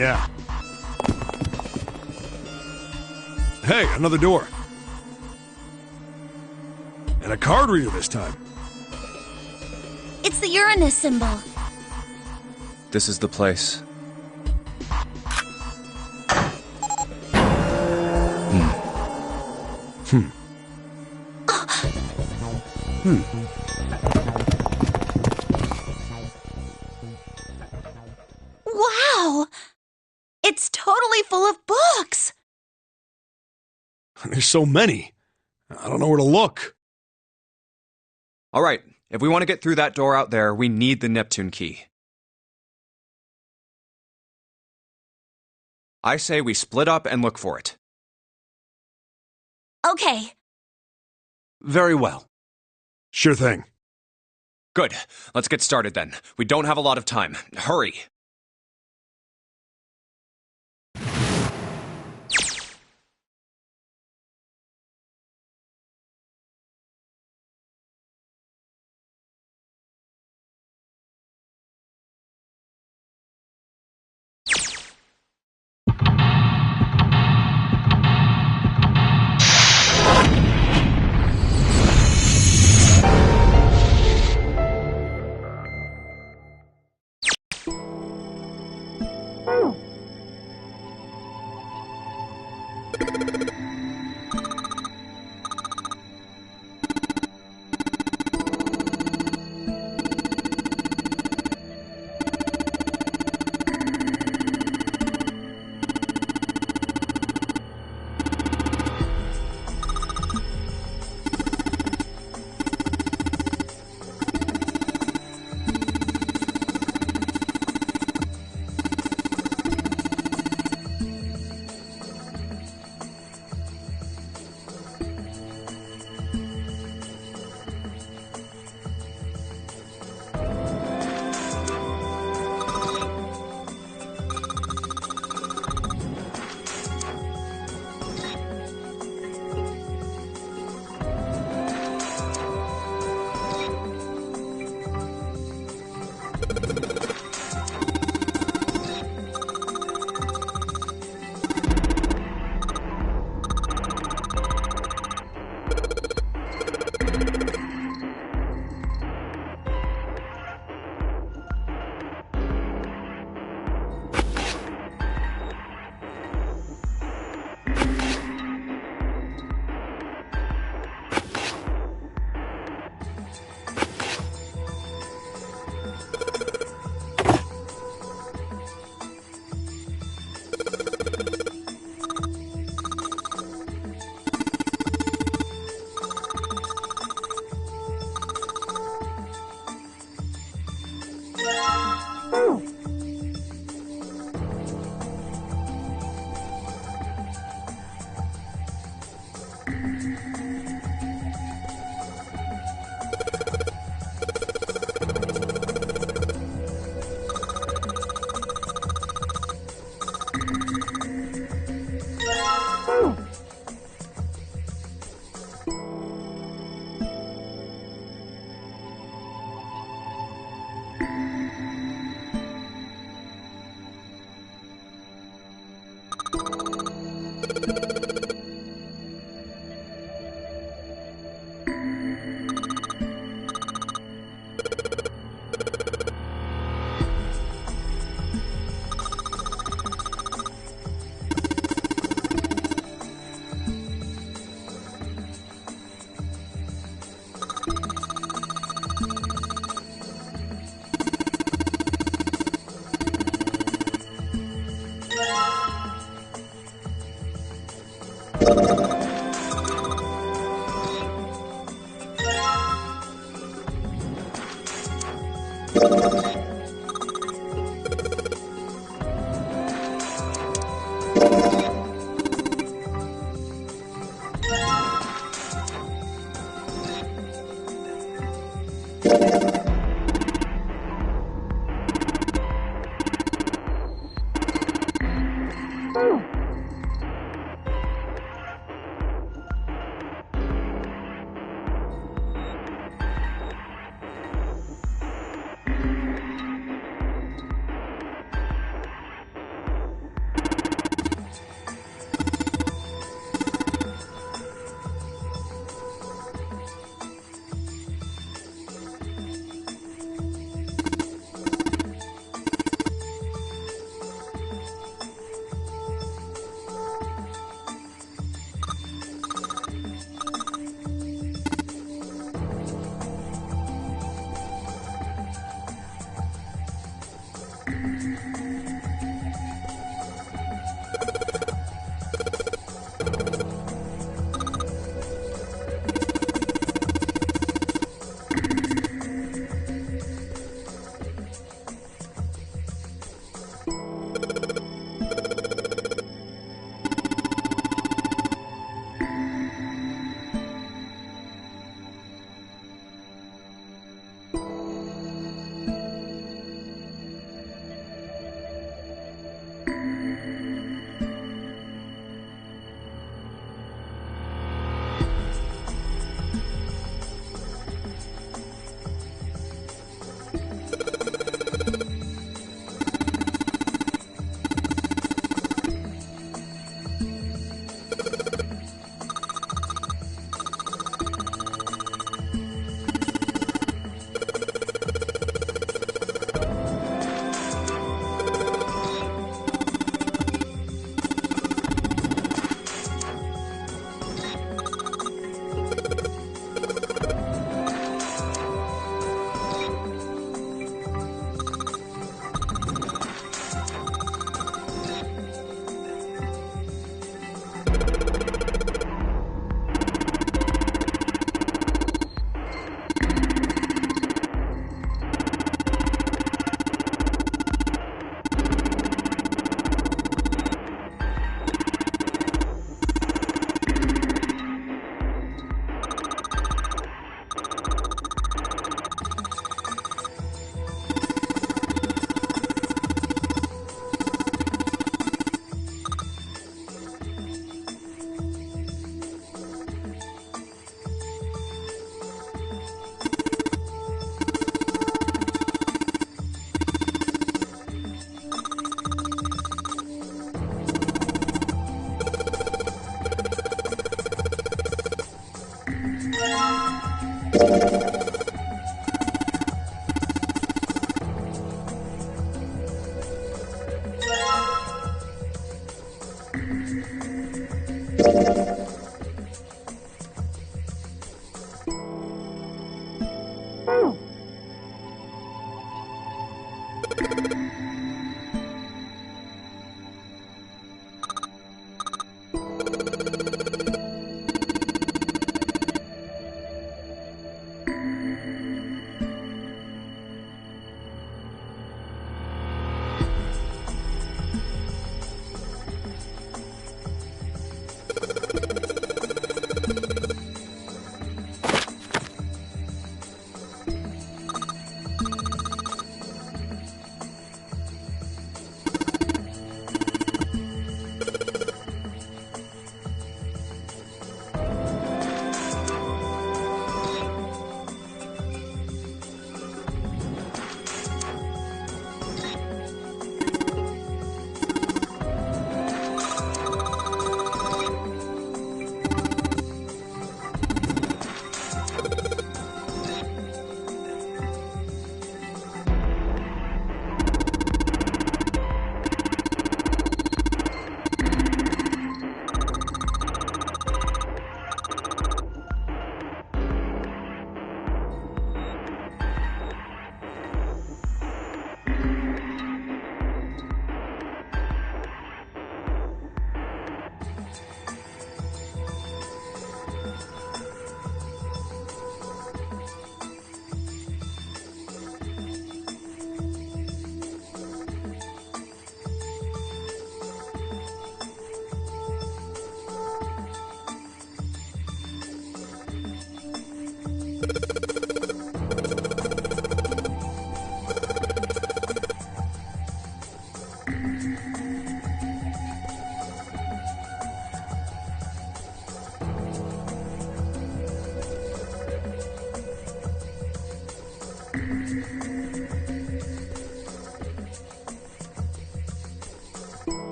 Yeah. Hey, another door. And a card reader this time. It's the Uranus symbol. This is the place. Wow! It's totally full of books! There's so many. I don't know where to look. All right, if we want to get through that door out there, we need the Neptune key. I say we split up and look for it. Okay. Very well. Sure thing. Good. Let's get started then. We don't have a lot of time. Hurry.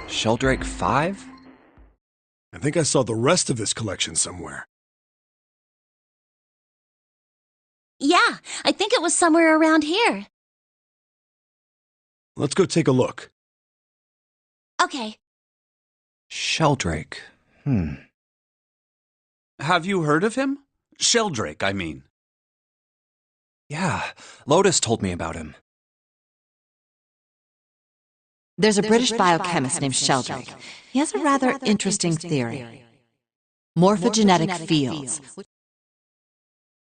Sheldrake 5? I think I saw the rest of this collection somewhere. Yeah, I think it was somewhere around here. Let's go take a look. Okay. Sheldrake. Have you heard of him? Sheldrake, I mean. Yeah, Lotus told me about him. There's a British biochemist named Sheldrake. He has a rather interesting theory. Morphogenetic fields.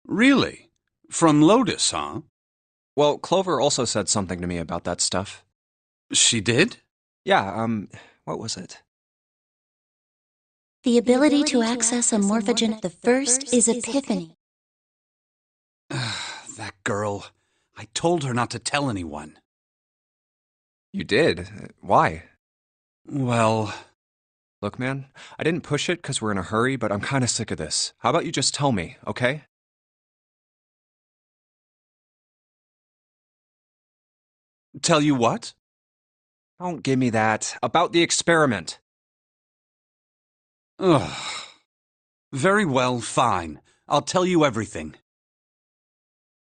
Really? From Lotus, huh? Well, Clover also said something to me about that stuff. She did? Yeah, what was it? The ability to access a morphogen. The first is epiphany. That girl. I told her not to tell anyone. You did? Why? Well... Look, man, I didn't push it because we're in a hurry, but I'm kind of sick of this. How about you just tell me, okay? Tell you what? Don't give me that. About the experiment. Ugh. Very well, fine. I'll tell you everything.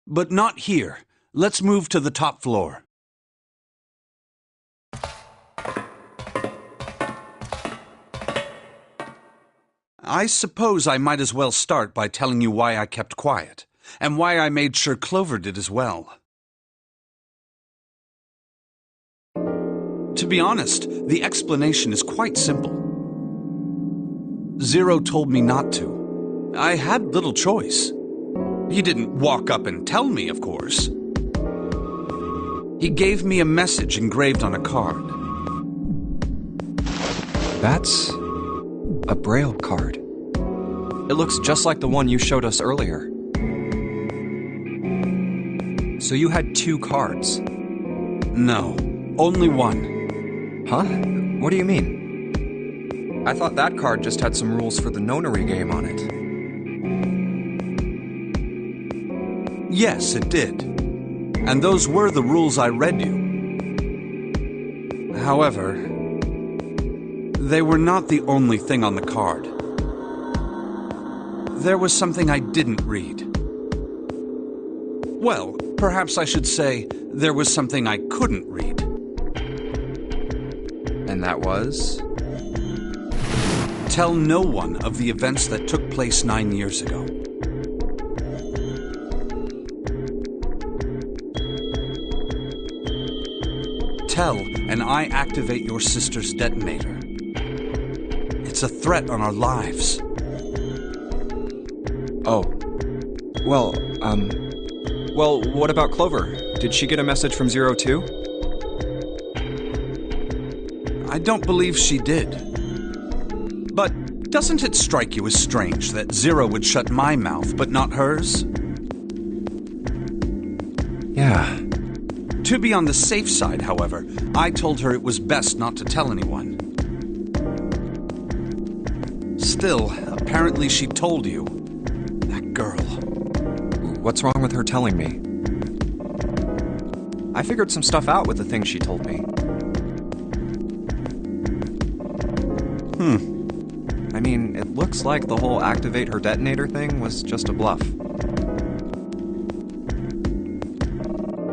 But not here. Let's move to the top floor. I suppose I might as well start by telling you why I kept quiet, and why I made sure Clover did as well. To be honest, the explanation is quite simple. Zero told me not to. I had little choice. He didn't walk up and tell me, of course. He gave me a message engraved on a card. That's a Braille card. It looks just like the one you showed us earlier. So you had 2 cards? No, only one. Huh? What do you mean? I thought that card just had some rules for the Nonary game on it. Yes, it did. And those were the rules I read you. However, they were not the only thing on the card. There was something I didn't read. Well, perhaps I should say there was something I couldn't read. And that was? Tell no one of the events that took place 9 years ago. Tell, and I activate your sister's detonator. It's a threat on our lives. Oh. Well, what about Clover? Did she get a message from Zero too? I don't believe she did. But doesn't it strike you as strange that Zero would shut my mouth, but not hers? Yeah. To be on the safe side, however, I told her it was best not to tell anyone. Still, apparently she told you, That girl. What's wrong with her telling me? I figured some stuff out with the things she told me. I mean, it looks like the whole activate her detonator thing was just a bluff.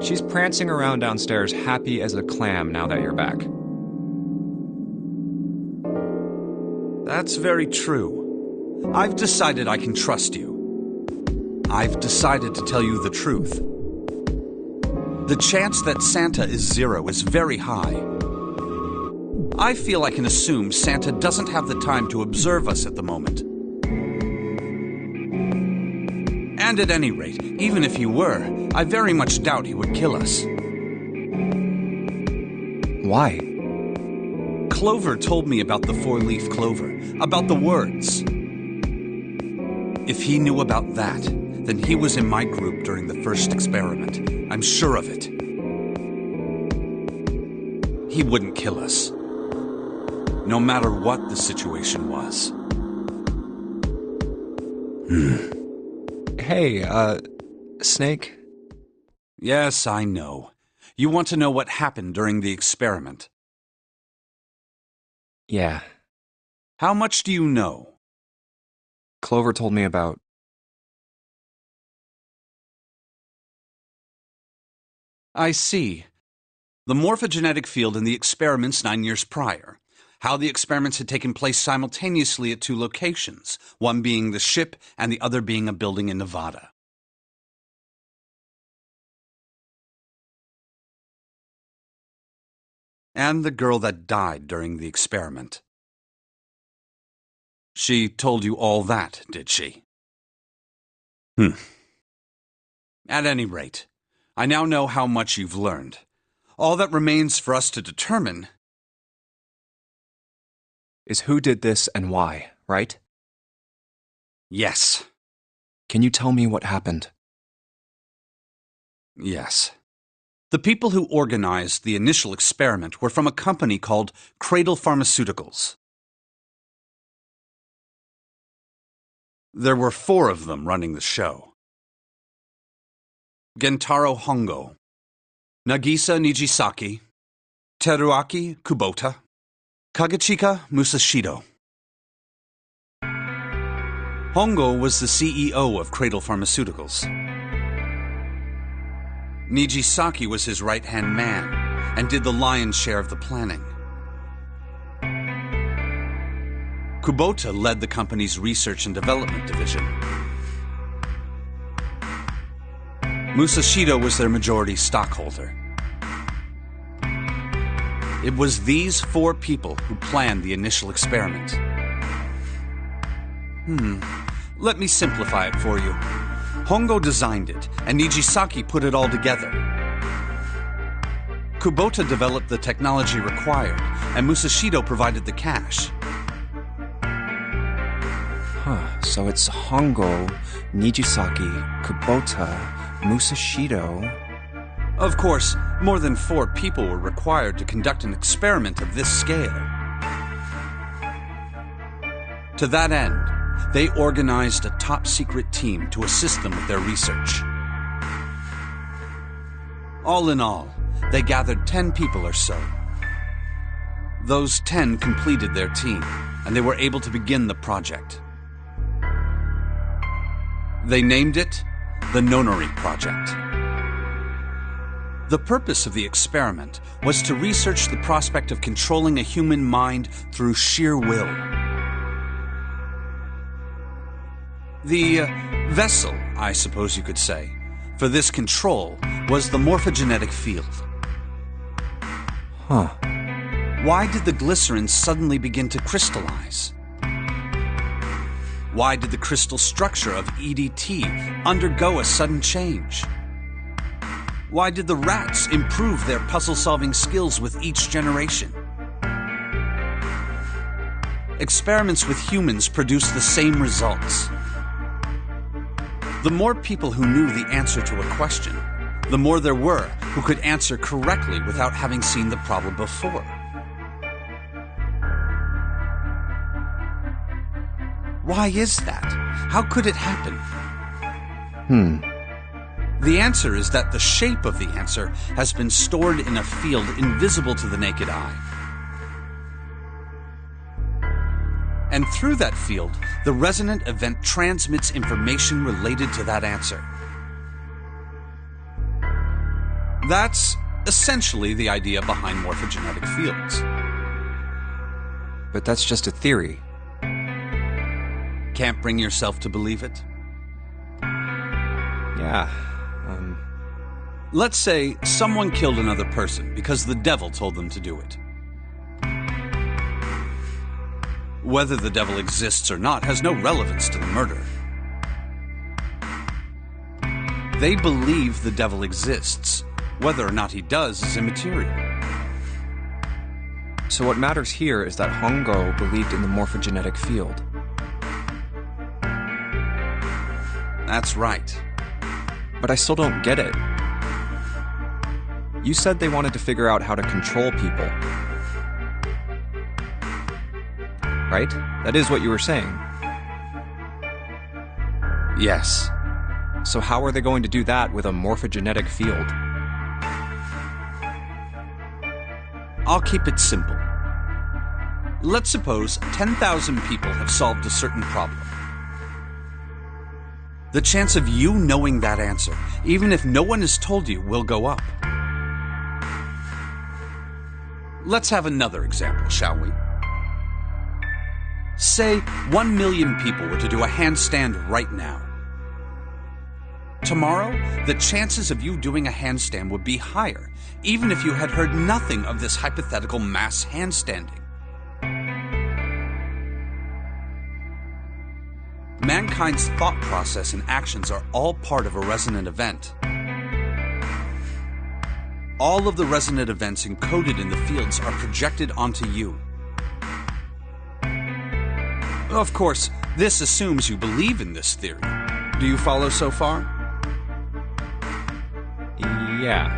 She's prancing around downstairs happy as a clam now that you're back. That's very true. I've decided I can trust you. I've decided to tell you the truth. The chance that Santa is 0 is very high. I feel I can assume Santa doesn't have the time to observe us at the moment. And at any rate, even if he were, I very much doubt he would kill us. Why? Clover told me about the 4-leaf clover, about the words. If he knew about that, then he was in my group during the first experiment. I'm sure of it. He wouldn't kill us. No matter what the situation was. Hey, Snake? Yes, I know. You want to know what happened during the experiment. Yeah. How much do you know? Clover told me about... I see. The morphogenetic field in the experiments 9 years prior. How the experiments had taken place simultaneously at 2 locations, one being the ship and the other being a building in Nevada. And the girl that died during the experiment. She told you all that, did she? At any rate, I now know how much you've learned. All that remains for us to determine is who did this and why, right? Yes. Can you tell me what happened? Yes. The people who organized the initial experiment were from a company called Cradle Pharmaceuticals. There were 4 of them running the show. Gentaro Hongo, Nagisa Nijisaki, Teruaki Kubota, Kagechika Musashido. Hongo was the CEO of Cradle Pharmaceuticals. Nijisaki was his right-hand man and did the lion's share of the planning. Kubota led the company's research and development division. Musashido was their majority stockholder. It was these 4 people who planned the initial experiment. Let me simplify it for you. Hongo designed it, and Nijisaki put it all together. Kubota developed the technology required, and Musashido provided the cash. So it's Hongo, Nijisaki, Kubota, Musashido... Of course, more than 4 people were required to conduct an experiment of this scale. To that end, they organized a top-secret team to assist them with their research. All in all, they gathered 10 people or so. Those 10 completed their team, and they were able to begin the project. They named it the Nonary Project. The purpose of the experiment was to research the prospect of controlling a human mind through sheer will. The vessel, I suppose you could say, for this control was the morphogenetic field. Why did the glycerin suddenly begin to crystallize? Why did the crystal structure of EDT undergo a sudden change? Why did the rats improve their puzzle-solving skills with each generation? Experiments with humans produced the same results. The more people who knew the answer to a question, the more there were who could answer correctly without having seen the problem before. Why is that? How could it happen? The answer is that the shape of the answer has been stored in a field invisible to the naked eye. And through that field, the resonant event transmits information related to that answer. That's essentially the idea behind morphogenetic fields. But that's just a theory. Can't bring yourself to believe it? Yeah, Let's say someone killed another person because the devil told them to do it. Whether the devil exists or not has no relevance to the murder. They believe the devil exists. Whether or not he does is immaterial. So what matters here is that Hongo believed in the morphogenetic field. That's right. But I still don't get it. You said they wanted to figure out how to control people. Right? That is what you were saying. Yes. So how are they going to do that with a morphogenetic field? I'll keep it simple. Let's suppose 10,000 people have solved a certain problem. The chance of you knowing that answer, even if no one has told you, will go up. Let's have another example, shall we? Say 1 million people were to do a handstand right now. Tomorrow, the chances of you doing a handstand would be higher, even if you had heard nothing of this hypothetical mass handstanding. Mankind's thought process and actions are all part of a resonant event. All of the resonant events encoded in the fields are projected onto you. Of course, this assumes you believe in this theory. Do you follow so far? Yeah.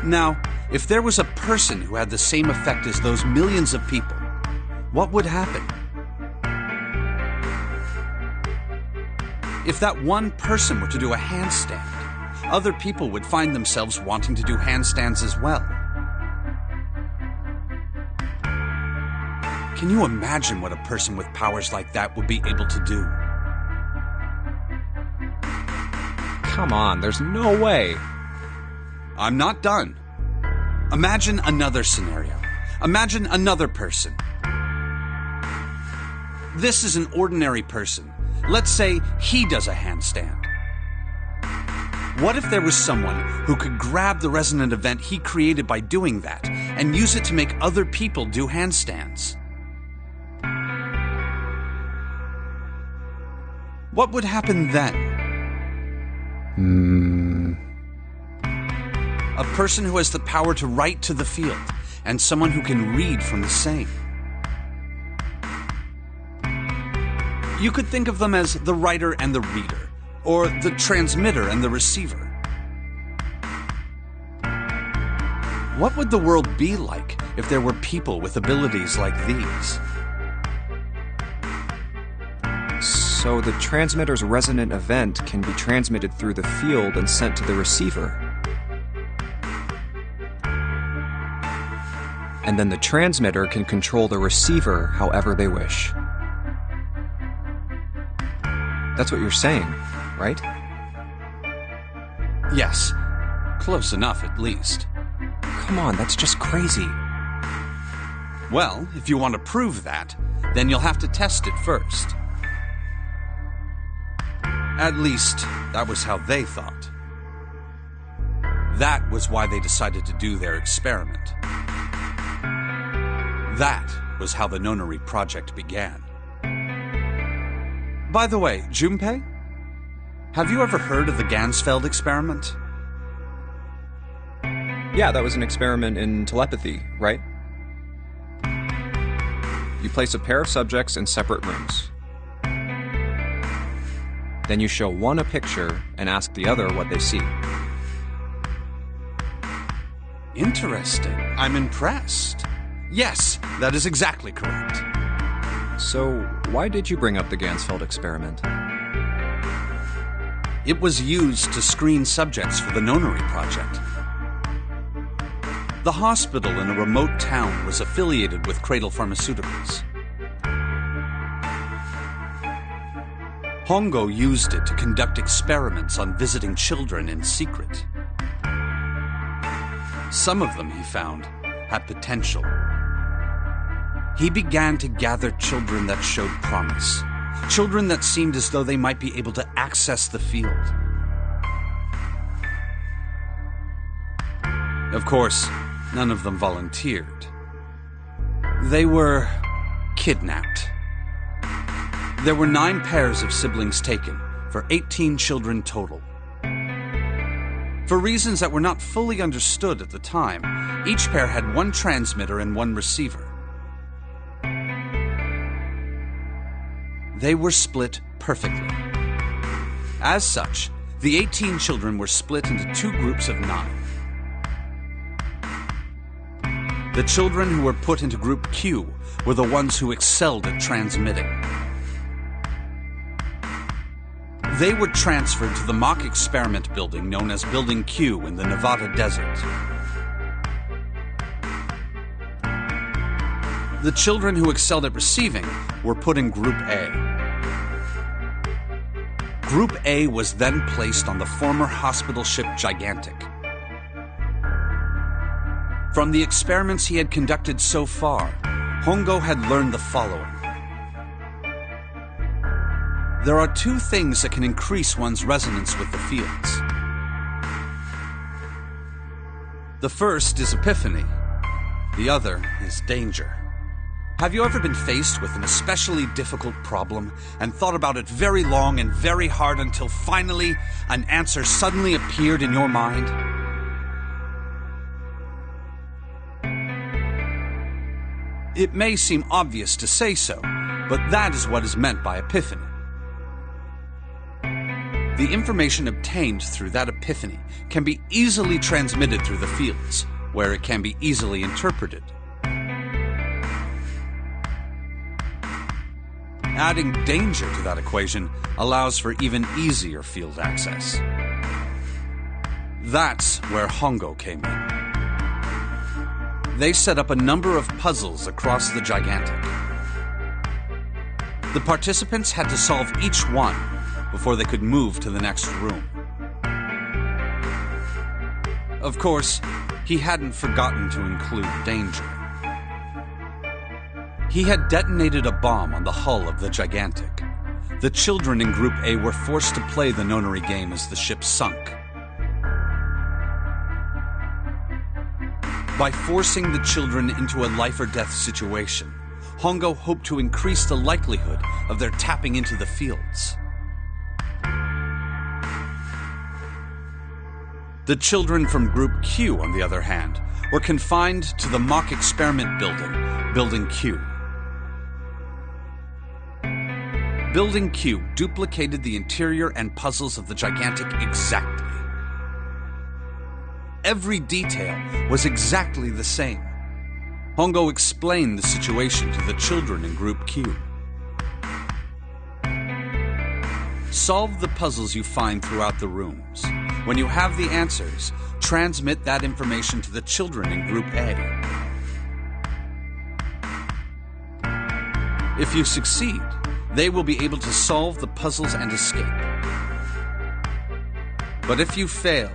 Now, if there was a person who had the same effect as those millions of people, what would happen? If that one person were to do a handstand, other people would find themselves wanting to do handstands as well. Can you imagine what a person with powers like that would be able to do? Come on, there's no way. I'm not done. Imagine another scenario. Imagine another person. This is an ordinary person. Let's say he does a handstand. What if there was someone who could grab the resonant event he created by doing that and use it to make other people do handstands? What would happen then? A person who has the power to write to the field, and someone who can read from the same. You could think of them as the writer and the reader, or the transmitter and the receiver. What would the world be like if there were people with abilities like these? So the transmitter's resonant event can be transmitted through the field and sent to the receiver. And then the transmitter can control the receiver however they wish. That's what you're saying, right? Yes. Close enough, at least. Come on, that's just crazy. Well, if you want to prove that, then you'll have to test it first. At least, that was how they thought. That was why they decided to do their experiment. That was how the Nonary project began. By the way, Junpei, have you ever heard of the Gansfeld experiment? Yeah, that was an experiment in telepathy, right? You place a pair of subjects in separate rooms. Then you show one a picture and ask the other what they see. Interesting. I'm impressed. Yes, that is exactly correct. So, why did you bring up the Gansfeld experiment? It was used to screen subjects for the Nonary project. The hospital in a remote town was affiliated with Cradle Pharmaceuticals. Hongo used it to conduct experiments on visiting children in secret. Some of them, he found, had potential. He began to gather children that showed promise, children that seemed as though they might be able to access the field. Of course, none of them volunteered. They were kidnapped. There were 9 pairs of siblings taken, for 18 children total. For reasons that were not fully understood at the time, each pair had 1 transmitter and 1 receiver. They were split perfectly. As such, the 18 children were split into 2 groups of 9. The children who were put into Group Q were the ones who excelled at transmitting. They were transferred to the mock experiment building known as Building Q in the Nevada desert. The children who excelled at receiving were put in Group A. Group A was then placed on the former hospital ship Gigantic. From the experiments he had conducted so far, Hongo had learned the following. There are 2 things that can increase one's resonance with the fields. The first is epiphany. The other is danger. Have you ever been faced with an especially difficult problem and thought about it very long and very hard until finally an answer suddenly appeared in your mind? It may seem obvious to say so, but that is what is meant by epiphany. The information obtained through that epiphany can be easily transmitted through the fields, where it can be easily interpreted. Adding danger to that equation allows for even easier field access. That's where Hongo came in. They set up a number of puzzles across the Gigantic. The participants had to solve each one before they could move to the next room. Of course, he hadn't forgotten to include danger. He had detonated a bomb on the hull of the Gigantic. The children in Group A were forced to play the Nonary game as the ship sunk. By forcing the children into a life-or-death situation, Hongo hoped to increase the likelihood of their tapping into the fields. The children from Group Q, on the other hand, were confined to the mock experiment building, Building Q. Building Q duplicated the interior and puzzles of the Gigantic exactly. Every detail was exactly the same. Hongo explained the situation to the children in Group Q. Solve the puzzles you find throughout the rooms. When you have the answers, transmit that information to the children in Group A. If you succeed, they will be able to solve the puzzles and escape. But if you fail,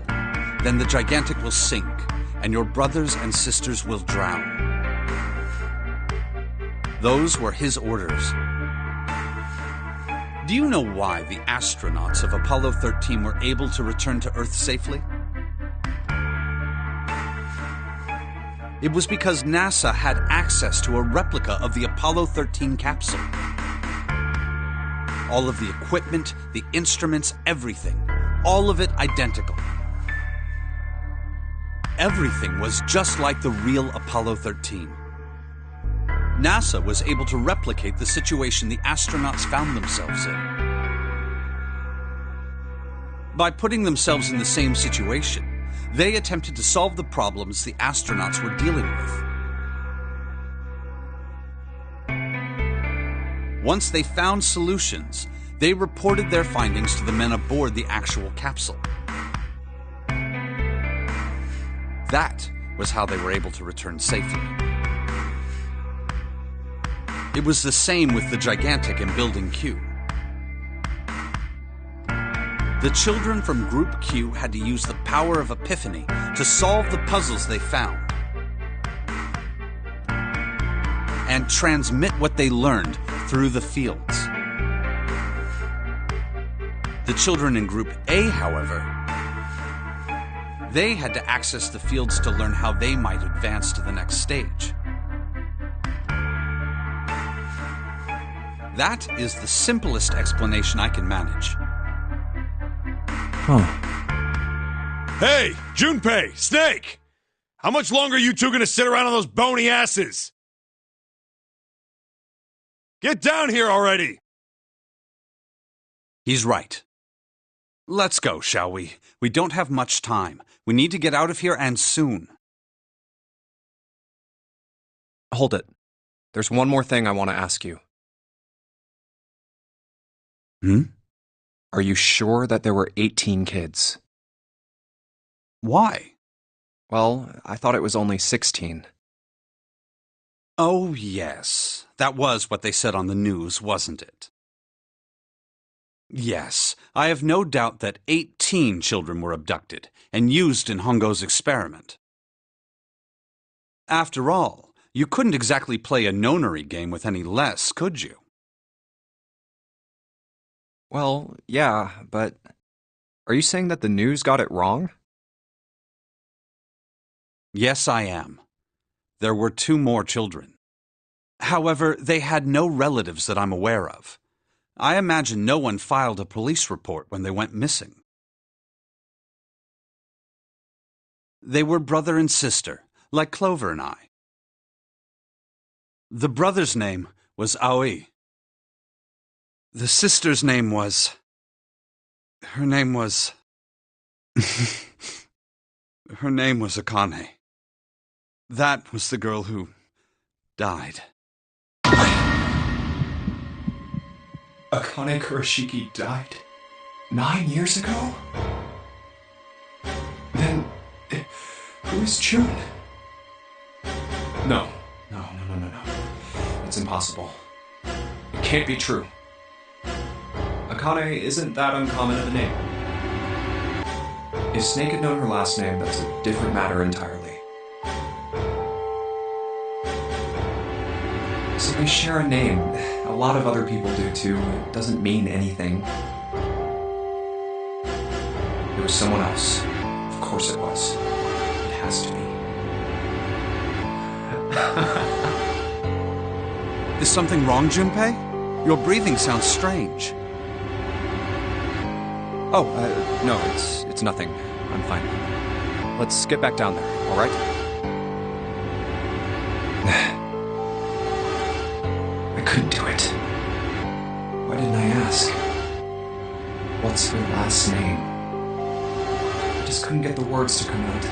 then the Gigantic will sink, and your brothers and sisters will drown. Those were his orders. Do you know why the astronauts of Apollo 13 were able to return to Earth safely? It was because NASA had access to a replica of the Apollo 13 capsule. All of the equipment, the instruments, everything. All of it identical. Everything was just like the real Apollo 13. NASA was able to replicate the situation the astronauts found themselves in. By putting themselves in the same situation, they attempted to solve the problems the astronauts were dealing with. Once they found solutions, they reported their findings to the men aboard the actual capsule. That was how they were able to return safely. It was the same with the Gigantic in Building Q. The children from Group Q had to use the power of epiphany to solve the puzzles they found and transmit what they learned through the fields. The children in Group A, however, they had to access the fields to learn how they might advance to the next stage. That is the simplest explanation I can manage. Huh. Hey, Junpei, Snake! How much longer are you two gonna sit around on those bony asses? Get down here already! He's right. Let's go, shall we? We don't have much time. We need to get out of here, and soon. Hold it. There's one more thing I want to ask you. Are you sure that there were 18 kids? Why? Well, I thought it was only 16. Oh, yes. That was what they said on the news, wasn't it? Yes, I have no doubt that 18 children were abducted and used in Hongo's experiment. After all, you couldn't exactly play a Nonary game with any less, could you? Well, yeah, but are you saying that the news got it wrong? Yes, I am. There were 2 more children. However, they had no relatives that I'm aware of. I imagine no one filed a police report when they went missing. They were brother and sister, like Clover and I. The brother's name was Aoi. The sister's name was... Her name was Akane. That was the girl who died. Akane Kurashiki died 9 years ago? Then, who is Jun? No. It's impossible. It can't be true. Akane isn't that uncommon of a name. If Snake had known her last name, that's a different matter entirely. So they share a name. A lot of other people do too. It doesn't mean anything. It was someone else. Of course it was. It has to be. Is something wrong, Junpei? Your breathing sounds strange. Oh, no, it's nothing. I'm fine. Let's get back down there, all right? I couldn't do it. Why didn't I ask? What's her last name? I just couldn't get the words to come out.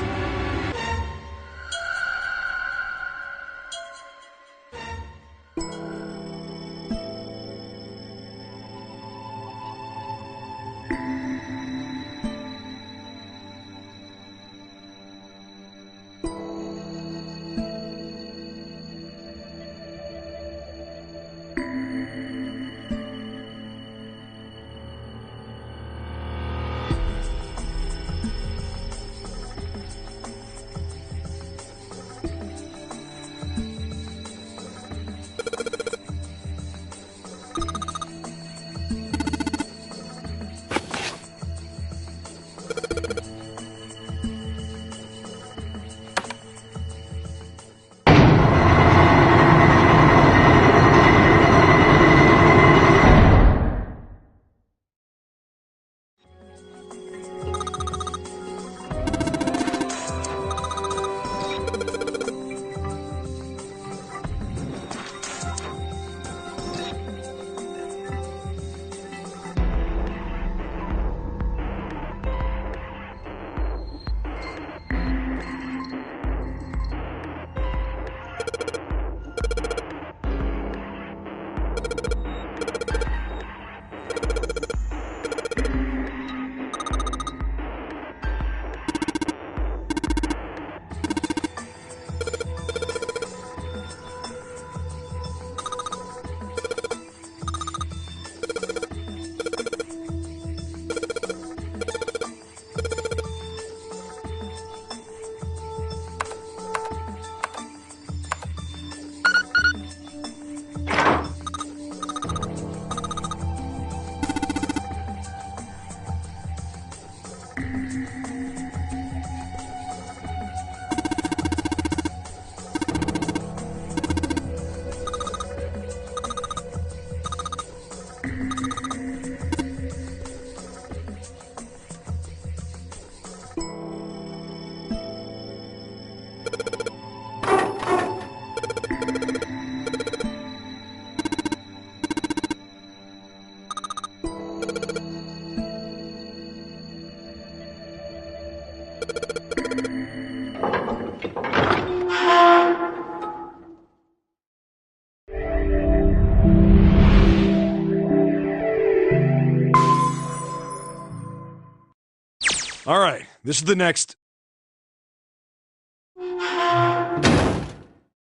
All right, this is the next.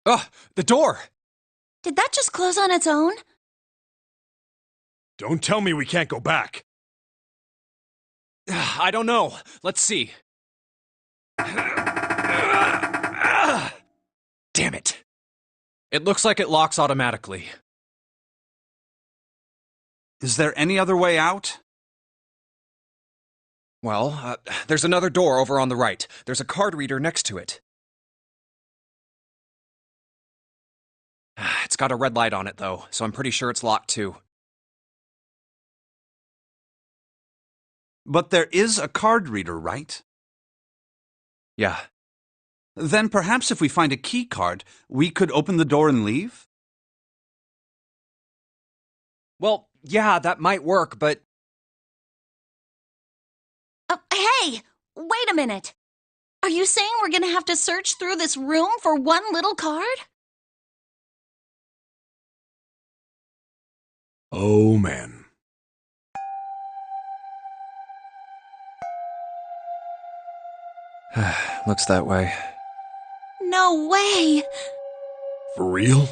Ugh, the door! Did that just close on its own? Don't tell me we can't go back. I don't know. Let's see. Damn it. It looks like it locks automatically. Is there any other way out? Well, there's another door over on the right. There's a card reader next to it. It's got a red light on it, though, so I'm pretty sure it's locked too. But there is a card reader, right? Yeah. Then perhaps if we find a key card, we could open the door and leave? Well, yeah, that might work, but... Hey! Wait a minute! Are you saying we're gonna have to search through this room for one little card? Oh, man. Looks that way. No way! For real?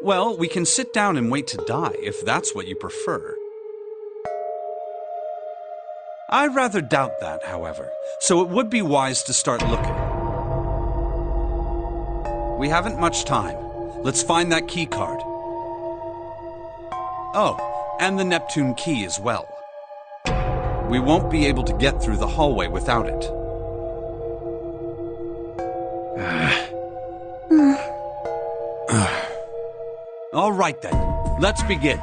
Well, we can sit down and wait to die, if that's what you prefer. I rather doubt that, however, so it would be wise to start looking. We haven't much time. Let's find that key card. Oh, and the Neptune key as well. We won't be able to get through the hallway without it. All right then, let's begin.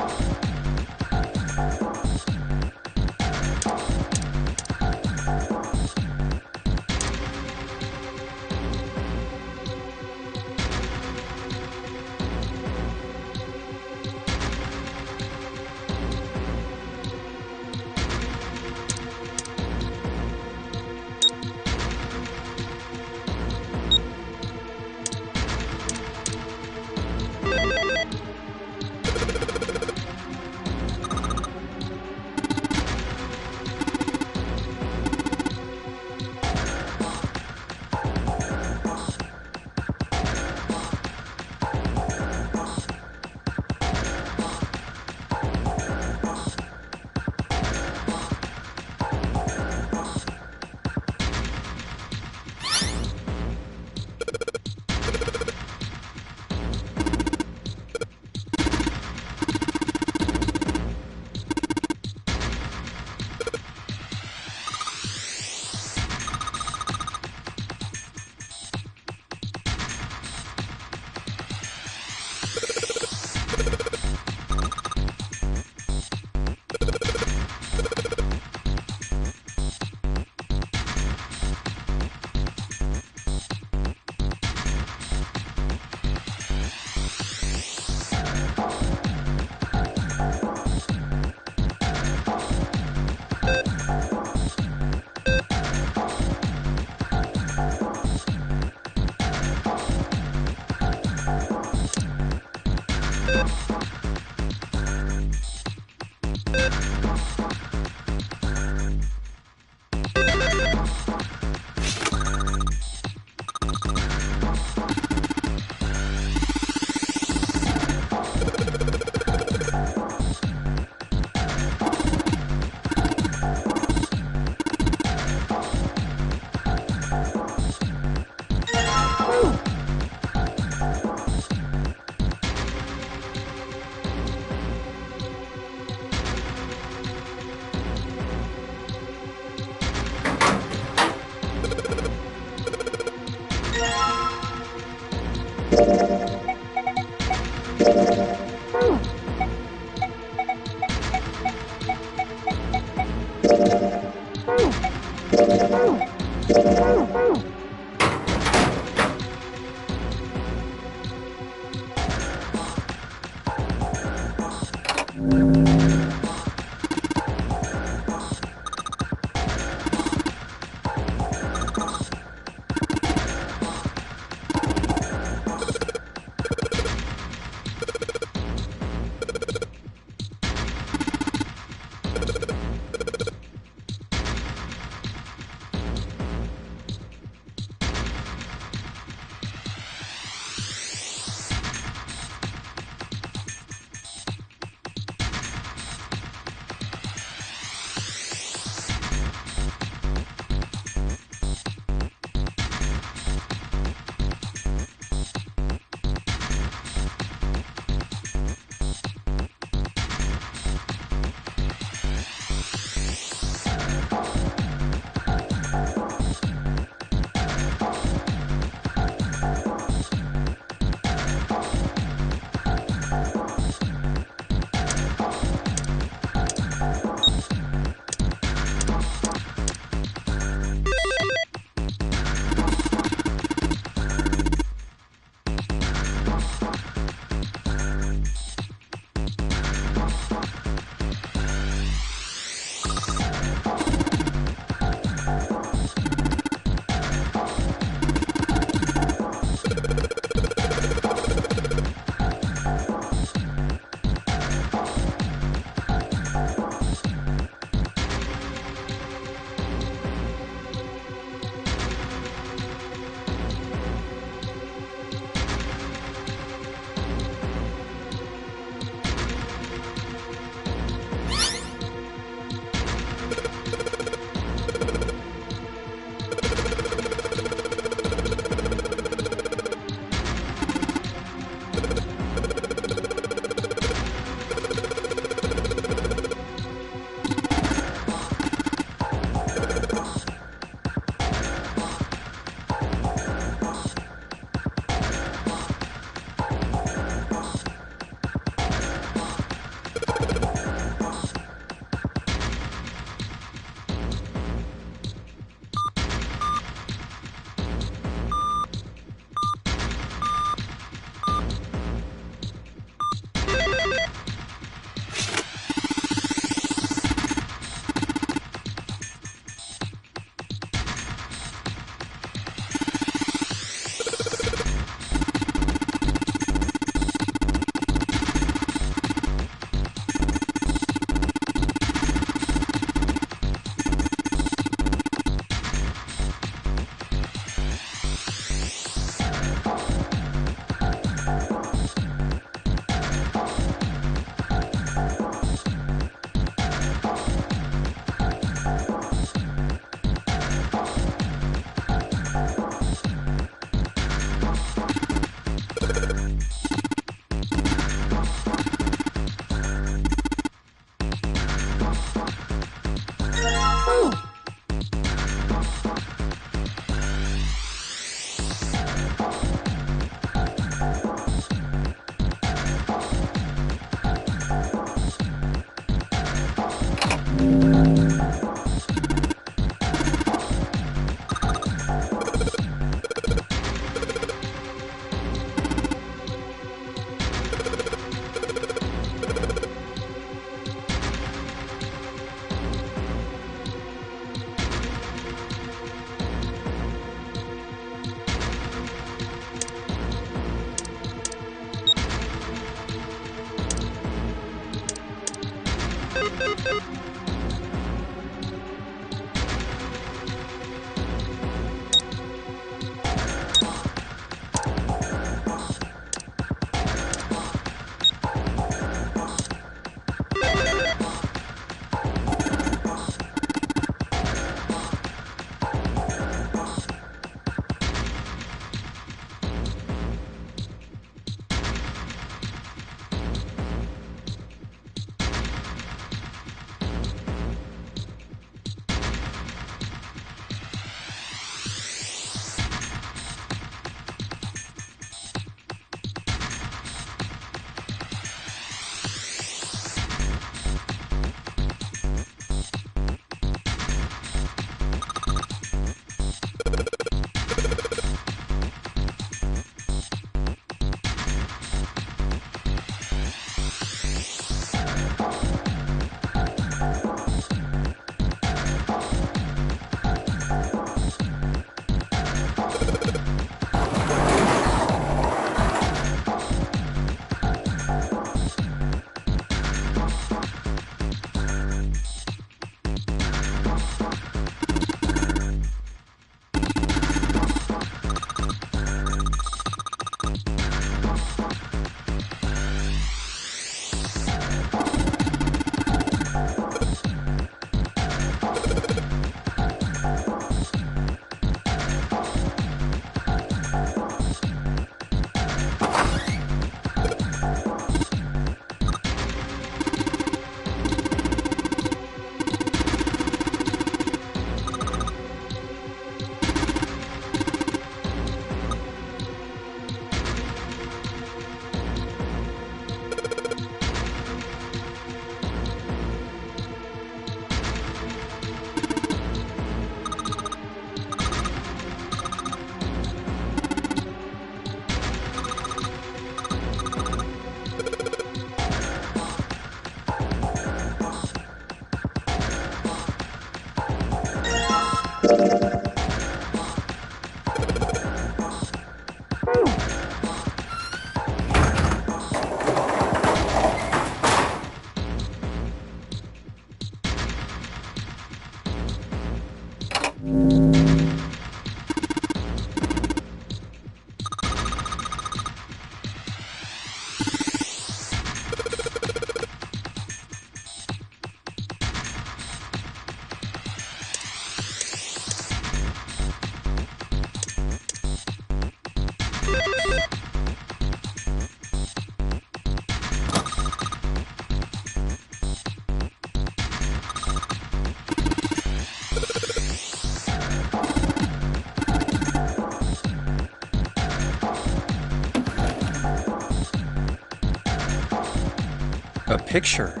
A picture?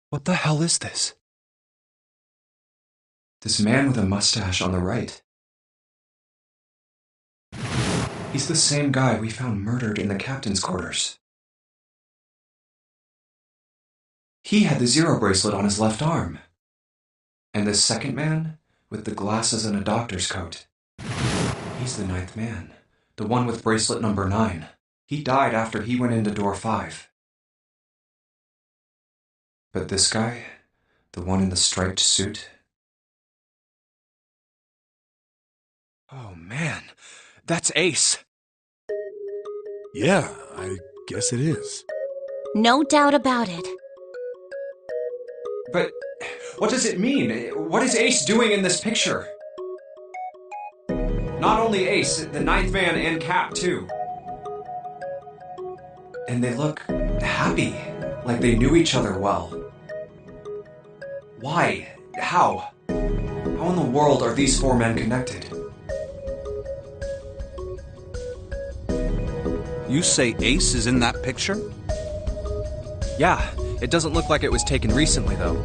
What the hell is this? This man with a mustache on the right. He's the same guy we found murdered in the captain's quarters. He had the zero bracelet on his left arm. And this second man, with the glasses and a doctor's coat. He's the ninth man, the one with bracelet number 9. He died after he went into door 5. But this guy, the one in the striped suit... Oh man, that's Ace. Yeah, I guess it is. No doubt about it. But what does it mean? What is Ace doing in this picture? Not only Ace, the ninth man and Cap too. And they look happy, like they knew each other well. Why? How? How in the world are these 4 men connected? You say Ace is in that picture? Yeah, it doesn't look like it was taken recently, though.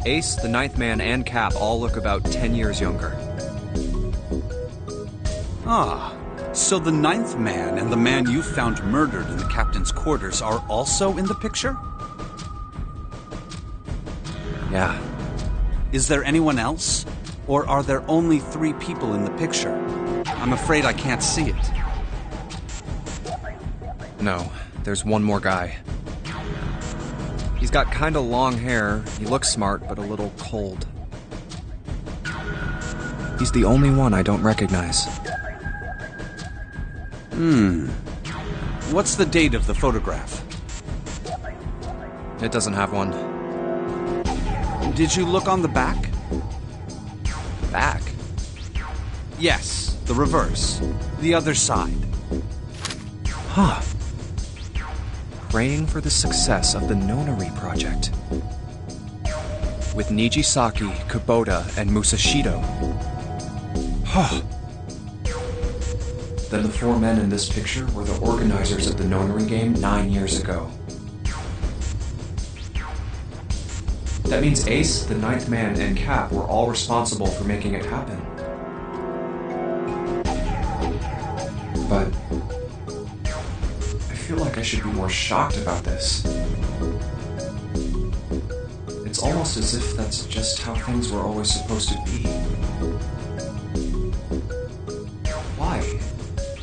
Ace, the Ninth Man, and Cap all look about 10 years younger. Ah, so the Ninth Man and the man you found murdered in the captain's quarters are also in the picture? Yeah. Is there anyone else? Or are there only 3 people in the picture? I'm afraid I can't see it. No, there's one more guy. He's got kinda long hair, he looks smart, but a little cold. He's the only one I don't recognize. What's the date of the photograph? It doesn't have one. Did you look on the back? Back? Yes, the reverse. The other side. Huh. Praying for the success of the Nonary project. With Nijisaki, Kubota, and Musashido. Huh. Then the 4 men in this picture were the organizers of the Nonary game 9 years ago. That means Ace, the Ninth Man, and Cap were all responsible for making it happen. But I feel like I should be more shocked about this. It's almost as if that's just how things were always supposed to be. Why?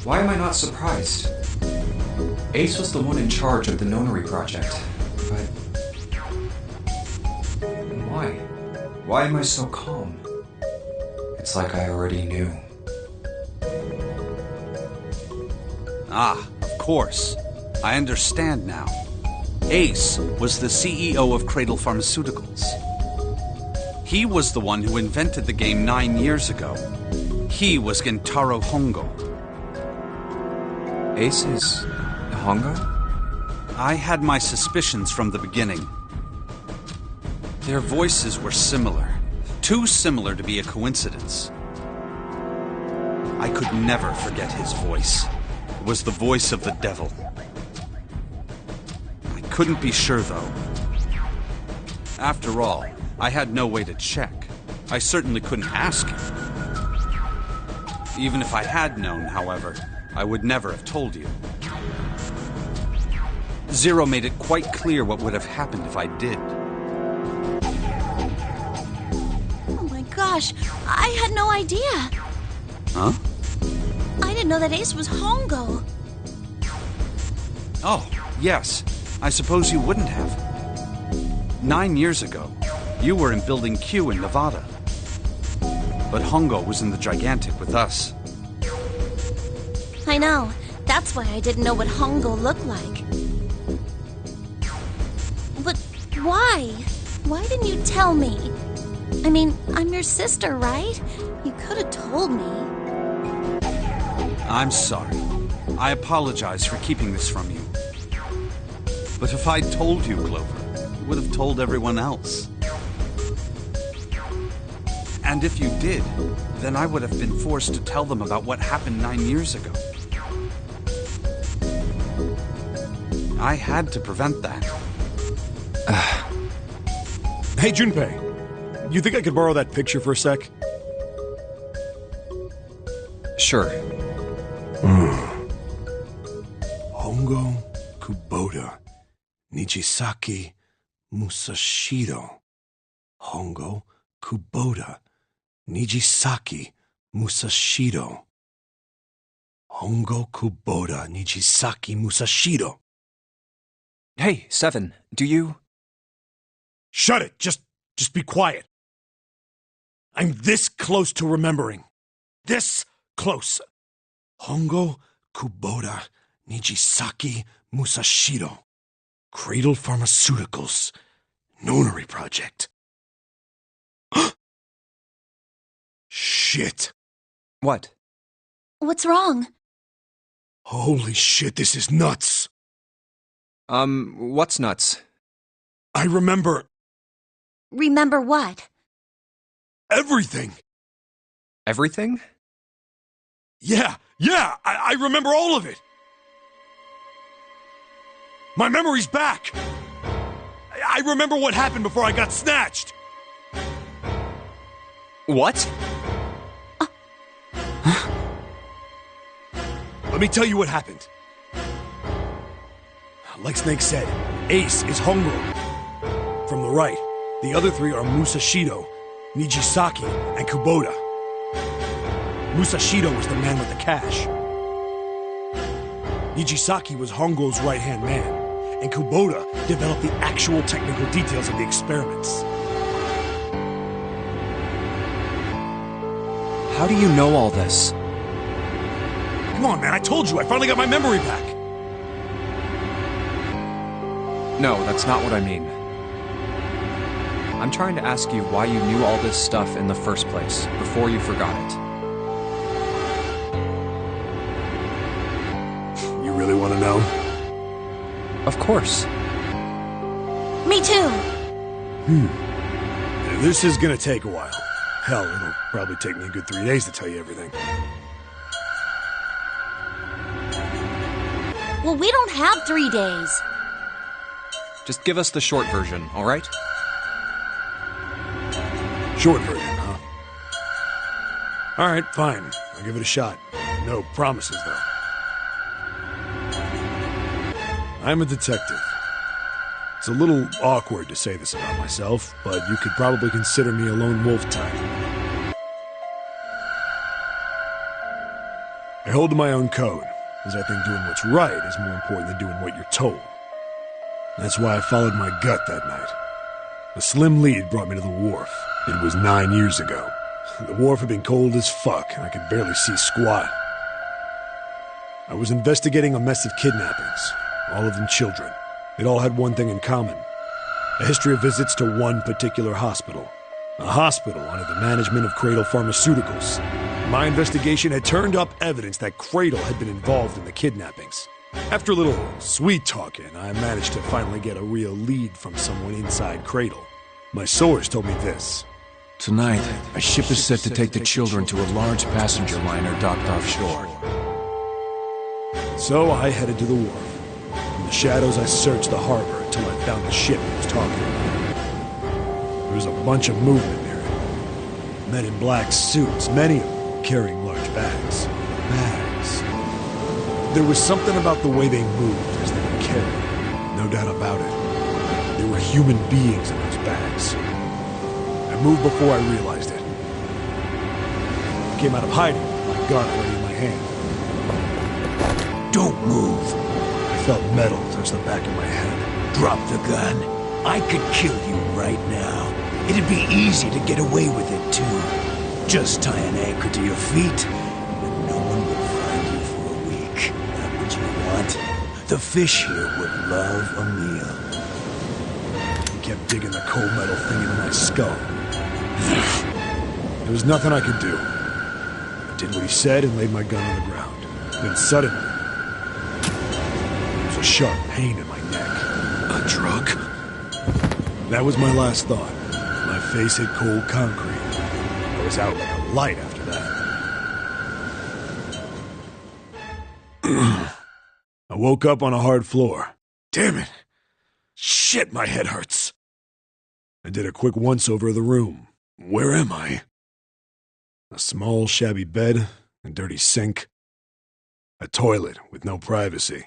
Why am I not surprised? Ace was the one in charge of the Nonary project, but why? Why am I so calm? It's like I already knew. Ah, of course. I understand now. Ace was the CEO of Cradle Pharmaceuticals. He was the one who invented the game 9 years ago. He was Gentaro Hongo. Ace is Hongo? I had my suspicions from the beginning. Their voices were similar. Too similar to be a coincidence. I could never forget his voice. It was the voice of the devil. I couldn't be sure, though. After all, I had no way to check. I certainly couldn't ask him. Even if I had known, however, I would never have told you. Zero made it quite clear what would have happened if I did. Oh my gosh, I had no idea. Huh? I didn't know that Ace was Hongo. Oh, yes. I suppose you wouldn't have. 9 years ago, you were in Building Q in Nevada. But Hongo was in the Gigantic with us. I know. That's why I didn't know what Hongo looked like. But why? Why didn't you tell me? I mean, I'm your sister, right? You could have told me. I'm sorry. I apologize for keeping this from you. But if I'd told you, Clover, you would have told everyone else. And if you did, then I would have been forced to tell them about what happened 9 years ago. I had to prevent that. Hey, Junpei, you think I could borrow that picture for a sec? Sure. Hongo, Kubota, Nijisaki, Musashido. Hongo, Kubota, Nijisaki, Musashido. Hongo, Kubota, Nijisaki, Musashido. Hey, Seven, do you... Shut it! Just be quiet. I'm this close to remembering. This close. Hongo, Kubota, Nijisaki, Musashido. Cradle Pharmaceuticals. Nonary project. Shit. What? What's wrong? Holy shit, this is nuts. What's nuts? I remember Remember what? everything. Everything? Yeah, I remember all of it. My memory's back! I remember what happened before I got snatched! What? Let me tell you what happened. Like Snake said, Ace is Hongo. From the right, the other three are Musashido, Nijisaki, and Kubota. Musashido was the man with the cash. Nijisaki was Hongo's right-hand man, and Kubota developed the actual technical details of the experiments. How do you know all this? Come on, man, I told you, I finally got my memory back. No, that's not what I mean. I'm trying to ask you why you knew all this stuff in the first place, before you forgot it. You really want to know? Of course. Me too. This is gonna take a while. Hell, it'll probably take me a good 3 days to tell you everything. Well, we don't have 3 days. Just give us the short version, all right? Short version, huh? Alright, fine. I'll give it a shot. No promises, though. I'm a detective. It's a little awkward to say this about myself, but you could probably consider me a lone wolf type. I hold to my own code, as I think doing what's right is more important than doing what you're told. That's why I followed my gut that night. A slim lead brought me to the wharf. It was 9 years ago. The wharf had been cold as fuck, and I could barely see squat. I was investigating a mess of kidnappings, all of them children. It all had one thing in common. A history of visits to one particular hospital. A hospital under the management of Cradle Pharmaceuticals. My investigation had turned up evidence that Cradle had been involved in the kidnappings. After a little sweet-talking, I managed to finally get a real lead from someone inside Cradle. My source told me this. Tonight, a ship is set to take the children to a large passenger liner docked offshore. So I headed to the wharf. In the shadows, I searched the harbor until I found the ship he was talking about. There was a bunch of movement near it. Men in black suits, many of them carrying large bags. Bags. There was something about the way they moved as they were carried. No doubt about it. There were human beings in those bags. I moved before I realized it. I came out of hiding with my gun already in my hand. Don't move. I felt metal touch the back of my head. Drop the gun. I could kill you right now. It'd be easy to get away with it, too. Just tie an anchor to your feet, and no one will find you for a week. That what you want? The fish here would love a meal. He kept digging the cold metal thing into my skull. There was nothing I could do. I did what he said and laid my gun on the ground. Then suddenly, there was a sharp pain in my neck. A drug? That was my last thought. My face hit cold concrete. I was out like a light after that. I woke up on a hard floor. Damn it! Shit, my head hurts. I did a quick once-over of the room. Where am I? A small, shabby bed, a dirty sink, a toilet with no privacy.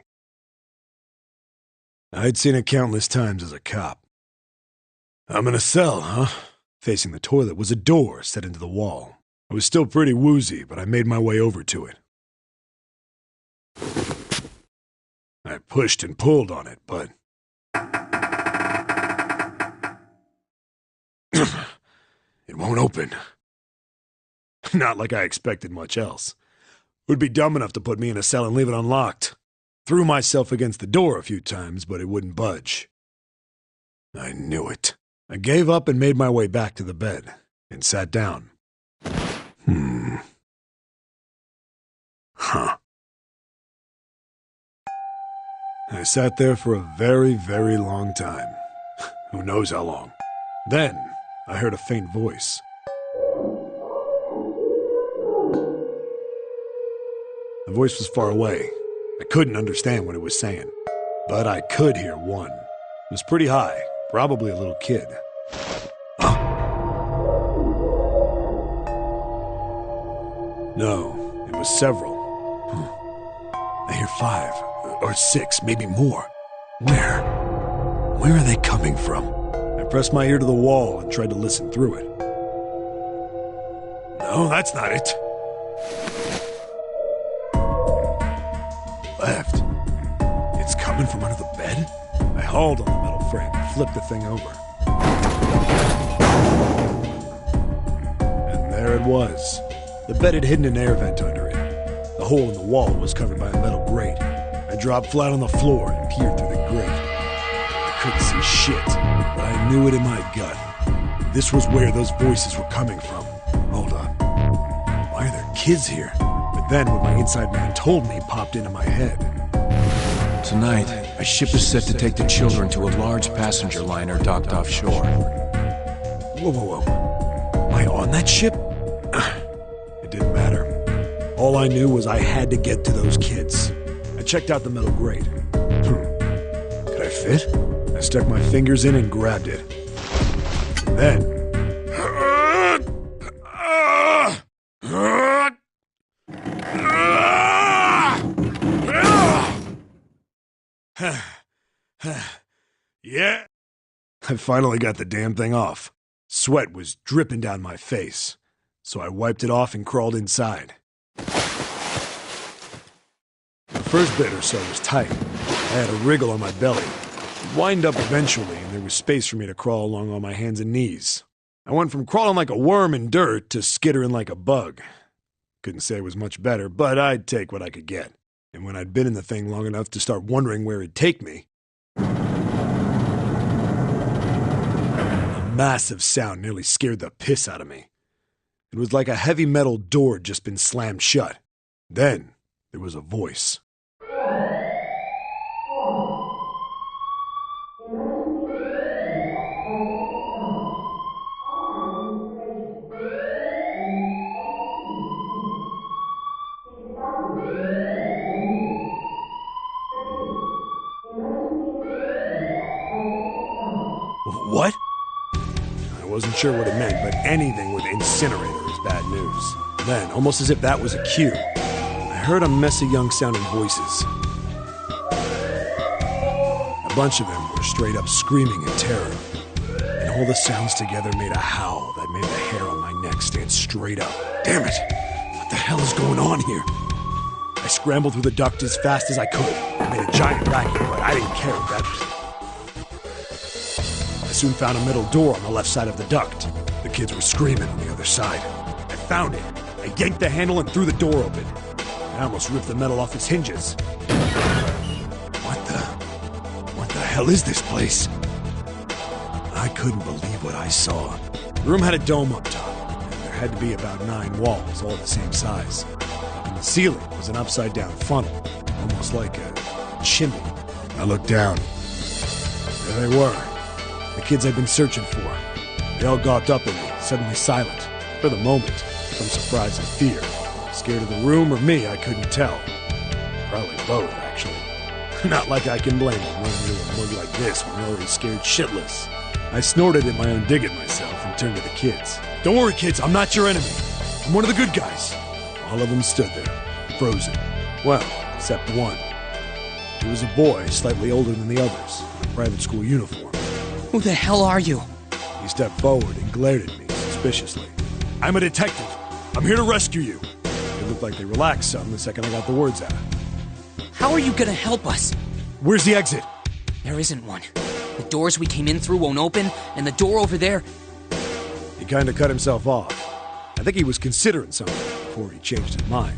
I'd seen it countless times as a cop. I'm in a cell, huh? Facing the toilet was a door set into the wall. I was still pretty woozy, but I made my way over to it. I pushed and pulled on it, but it won't open. Not like I expected much else. It would be dumb enough to put me in a cell and leave it unlocked. Threw myself against the door a few times, but it wouldn't budge. I knew it. I gave up and made my way back to the bed, and sat down. Huh. I sat there for a very, very long time. Who knows how long. Then, I heard a faint voice. The voice was far away. I couldn't understand what it was saying. but I could hear one. It was pretty high, probably a little kid. No, it was several. I hear 5, or 6, maybe more. Where? Where are they coming from? I pressed my ear to the wall and tried to listen through it. No, that's not it. Left. It's coming from under the bed? I hauled on the metal frame and flipped the thing over. And there it was. The bed had hidden an air vent under it. The hole in the wall was covered by a metal grate. I dropped flat on the floor and peered through the grate. I couldn't see shit, but I knew it in my gut. This was where those voices were coming from. Hold on. Why are there kids here? But then what my inside man told me popped into my head. Tonight, a ship is set to take the children to a large passenger liner docked offshore. Whoa, whoa, whoa. Am I on that ship? It didn't matter. All I knew was I had to get to those kids. I checked out the metal grate. Could I fit? I stuck my fingers in and grabbed it. And then... Yeah. I finally got the damn thing off. Sweat was dripping down my face, so I wiped it off and crawled inside. The first bit or so was tight. I had a wriggle on my belly. It wind up eventually, and there was space for me to crawl along on my hands and knees. I went from crawling like a worm in dirt to skittering like a bug. Couldn't say it was much better, but I'd take what I could get. And when I'd been in the thing long enough to start wondering where it'd take me, a massive sound nearly scared the piss out of me. It was like a heavy metal door had just been slammed shut. Then there was a voice. What? I wasn't sure what it meant, but anything with incinerator is bad news. Then, almost as if that was a cue, I heard a mess of young-sounding voices. A bunch of them were straight up screaming in terror, and all the sounds together made a howl that made the hair on my neck stand straight up. Damn it! What the hell is going on here? I scrambled through the duct as fast as I could. I made a giant racket, but I didn't care at that. I soon found a metal door on the left side of the duct. The kids were screaming on the other side. I found it. I yanked the handle and threw the door open. I almost ripped the metal off its hinges. What the hell is this place? I couldn't believe what I saw. The room had a dome up top, and there had to be about 9 walls, all the same size. And the ceiling was an upside-down funnel, almost like a chimney. I looked down. There they were. The kids I'd been searching for. They all gawked up at me, suddenly silent. For the moment, from surprise and fear. Scared of the room or me, I couldn't tell. Probably both, actually. Not like I can blame them running into a mug like this when you're already scared shitless. I snorted at my own dig at myself and turned to the kids. Don't worry, kids, I'm not your enemy. I'm one of the good guys. All of them stood there, frozen. Well, except one. He was a boy, slightly older than the others, in a private school uniform. Who the hell are you? He stepped forward and glared at me suspiciously. I'm a detective. I'm here to rescue you. It looked like they relaxed some the second I got the words out. How are you gonna help us? Where's the exit? There isn't one. The doors we came in through won't open, and the door over there... He kinda cut himself off. I think he was considering something before he changed his mind.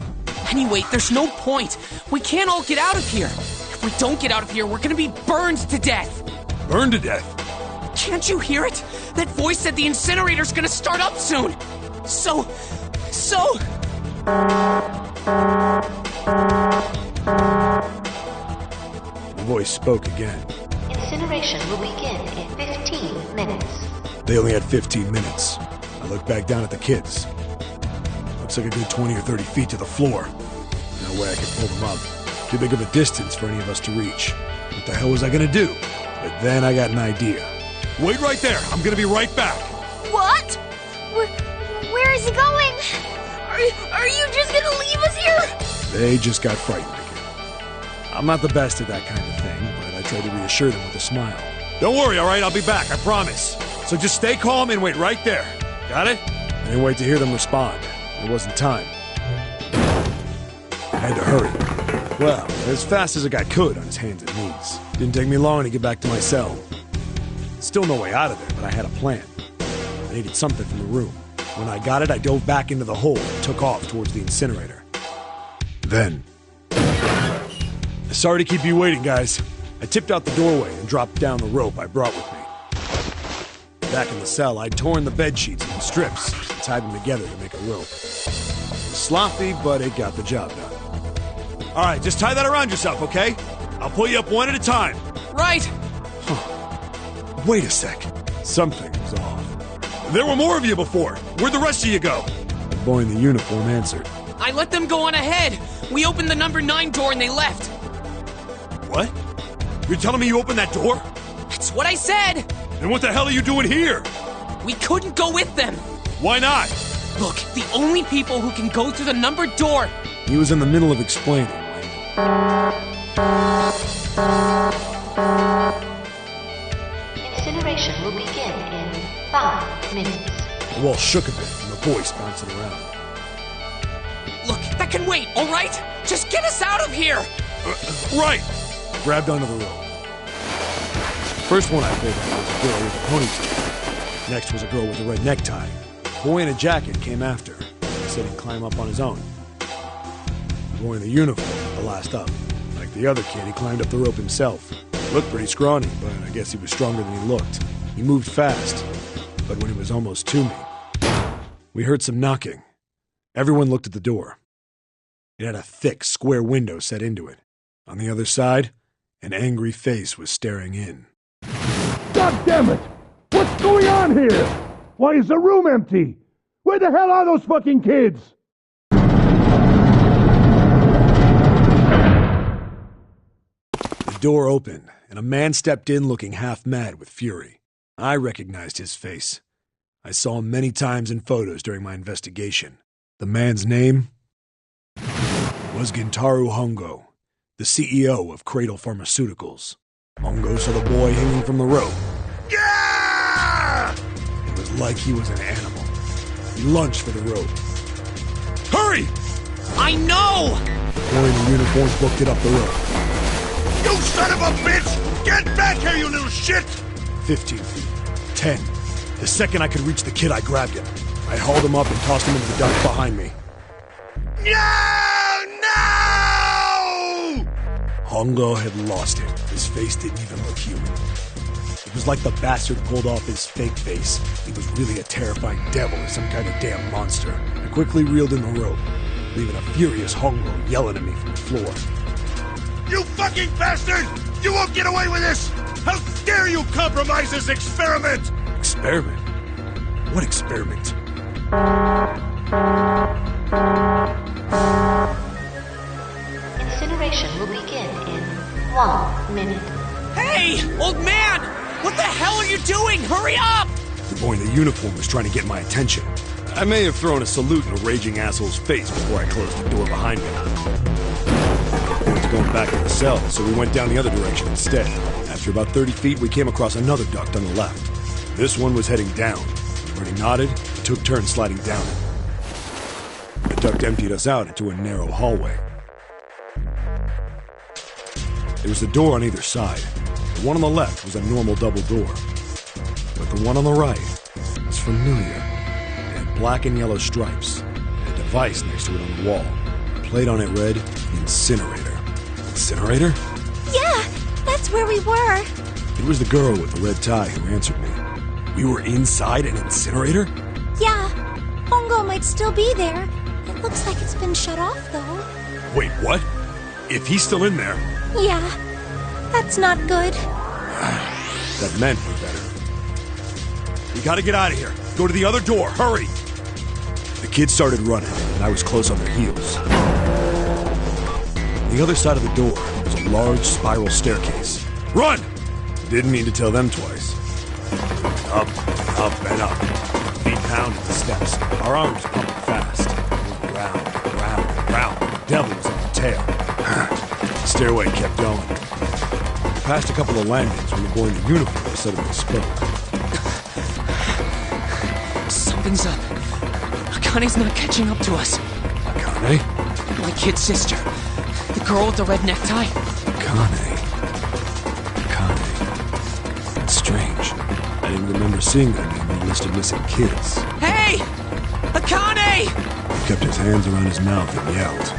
Anyway, there's no point. We can't all get out of here. If we don't get out of here, we're gonna be burned to death. Burned to death? Can't you hear it? That voice said the incinerator's gonna start up soon. So... The voice spoke again. Incineration will begin in 15 minutes. They only had 15 minutes. I looked back down at the kids. Looks like a good 20 or 30 feet to the floor. No way I could pull them up. Too big of a distance for any of us to reach. What the hell was I gonna do? But then I got an idea. Wait right there. I'm gonna be right back. What? Where is he going? Are you just gonna leave us here? They just got frightened again. I'm not the best at that kind of thing, but I tried to reassure them with a smile. Don't worry, all right? I'll be back, I promise. So just stay calm and wait right there. Got it? I didn't wait to hear them respond. There wasn't time. I had to hurry. Well, as fast as I could on his hands and knees. Didn't take me long to get back to my cell. Still no way out of there, but I had a plan. I needed something from the room. When I got it, I dove back into the hole and took off towards the incinerator. Then... Sorry to keep you waiting, guys. I tipped out the doorway and dropped down the rope I brought with me. Back in the cell, I'd torn the bed sheets into strips and tied them together to make a rope. It was sloppy, but it got the job done. All right, just tie that around yourself, okay? I'll pull you up one at a time. Right! Wait a sec. Something was off. There were more of you before. Where'd the rest of you go? The boy in the uniform answered. I let them go on ahead. We opened the number 9 door and they left. What? You're telling me you opened that door? That's what I said! Then what the hell are you doing here? We couldn't go with them. Why not? Look, the only people who can go through the numbered door... He was in the middle of explaining Incineration will begin in 5 minutes. The wall shook a bit and the voice bouncing around. Look, that can wait, all right? Just get us out of here! Right! Grabbed onto the rope. First one I pulled out was a girl with a ponytail. Next was a girl with a red necktie. A boy in a jacket came after. He said he'd climb up on his own. The boy in the uniform, the last up. Like the other kid, he climbed up the rope himself. Looked pretty scrawny, but I guess he was stronger than he looked. He moved fast, but when he was almost to me, we heard some knocking. Everyone looked at the door. It had a thick, square window set into it. On the other side, an angry face was staring in. God damn it! What's going on here? Why is the room empty? Where the hell are those fucking kids? The door opened, and a man stepped in looking half mad with fury. I recognized his face. I saw him many times in photos during my investigation. The man's name was Gintaro Hongo, the CEO of Cradle Pharmaceuticals. Hongo saw the boy hanging from the rope. Yeah! It was like he was an animal. He lunged for the rope. Hurry! I know! The boy in the uniform booked it up the rope. You son of a bitch! Get back here, you little shit! 15 feet. 10. The second I could reach the kid, I grabbed him. I hauled him up and tossed him into the duct behind me. No! No! Hongo had lost it. His face didn't even look human. It was like the bastard pulled off his fake face. He was really a terrifying devil or some kind of damn monster. I quickly reeled in the rope, leaving a furious Hongo yelling at me from the floor. You fucking bastard! You won't get away with this! How dare you compromise this experiment! Experiment? What experiment? Incineration will begin in 1 minute. Hey, old man! What the hell are you doing? Hurry up! The boy in the uniform was trying to get my attention. I may have thrown a salute in a raging asshole's face before I closed the door behind me. I was going back to the cell, so we went down the other direction instead. After about 30 feet, we came across another duct on the left. This one was heading down. When he nodded, we took turns sliding down it. The duct emptied us out into a narrow hallway. There was a door on either side. The one on the left was a normal double door. But the one on the right was familiar. It had black and yellow stripes, and a device next to it on the wall. A plate on it read, Incinerator. Incinerator? Yeah, that's where we were. It was the girl with the red tie who answered me. We were inside an incinerator? Yeah, Hongo might still be there. It looks like it's been shut off, though. Wait, what? If he's still in there... Yeah, that's not good. That meant we're better. We gotta get out of here. Go to the other door, hurry! The kids started running, and I was close on their heels. On the other side of the door was a large spiral staircase. Run! Didn't need to tell them twice. Up, and up. Feet pounded the steps. Our arms pumping fast. Moving round. The devil was on the tail. The stairway kept going. Past a couple of landings when the boy in the uniform suddenly spoke. Something's up. Akane's not catching up to us. Akane? My kid sister. The girl with the red necktie. Akane. That's strange. I didn't remember seeing that name on the list of missing kids. Hey! Akane! He kept his hands around his mouth and yelled.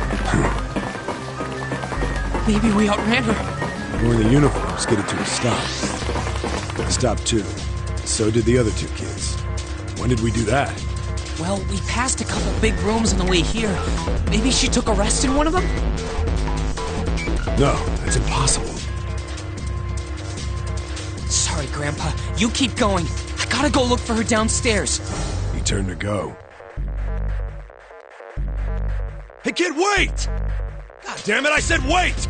Maybe we outran her. The boy in the uniform skidded to a stop. I stopped too. So did the other two kids. When did we do that? Well, we passed a couple big rooms on the way here. Maybe she took a rest in one of them? No, that's impossible. Sorry, Grandpa. You keep going. I gotta go look for her downstairs. He turned to go. Hey, kid, wait! God damn it, I said wait!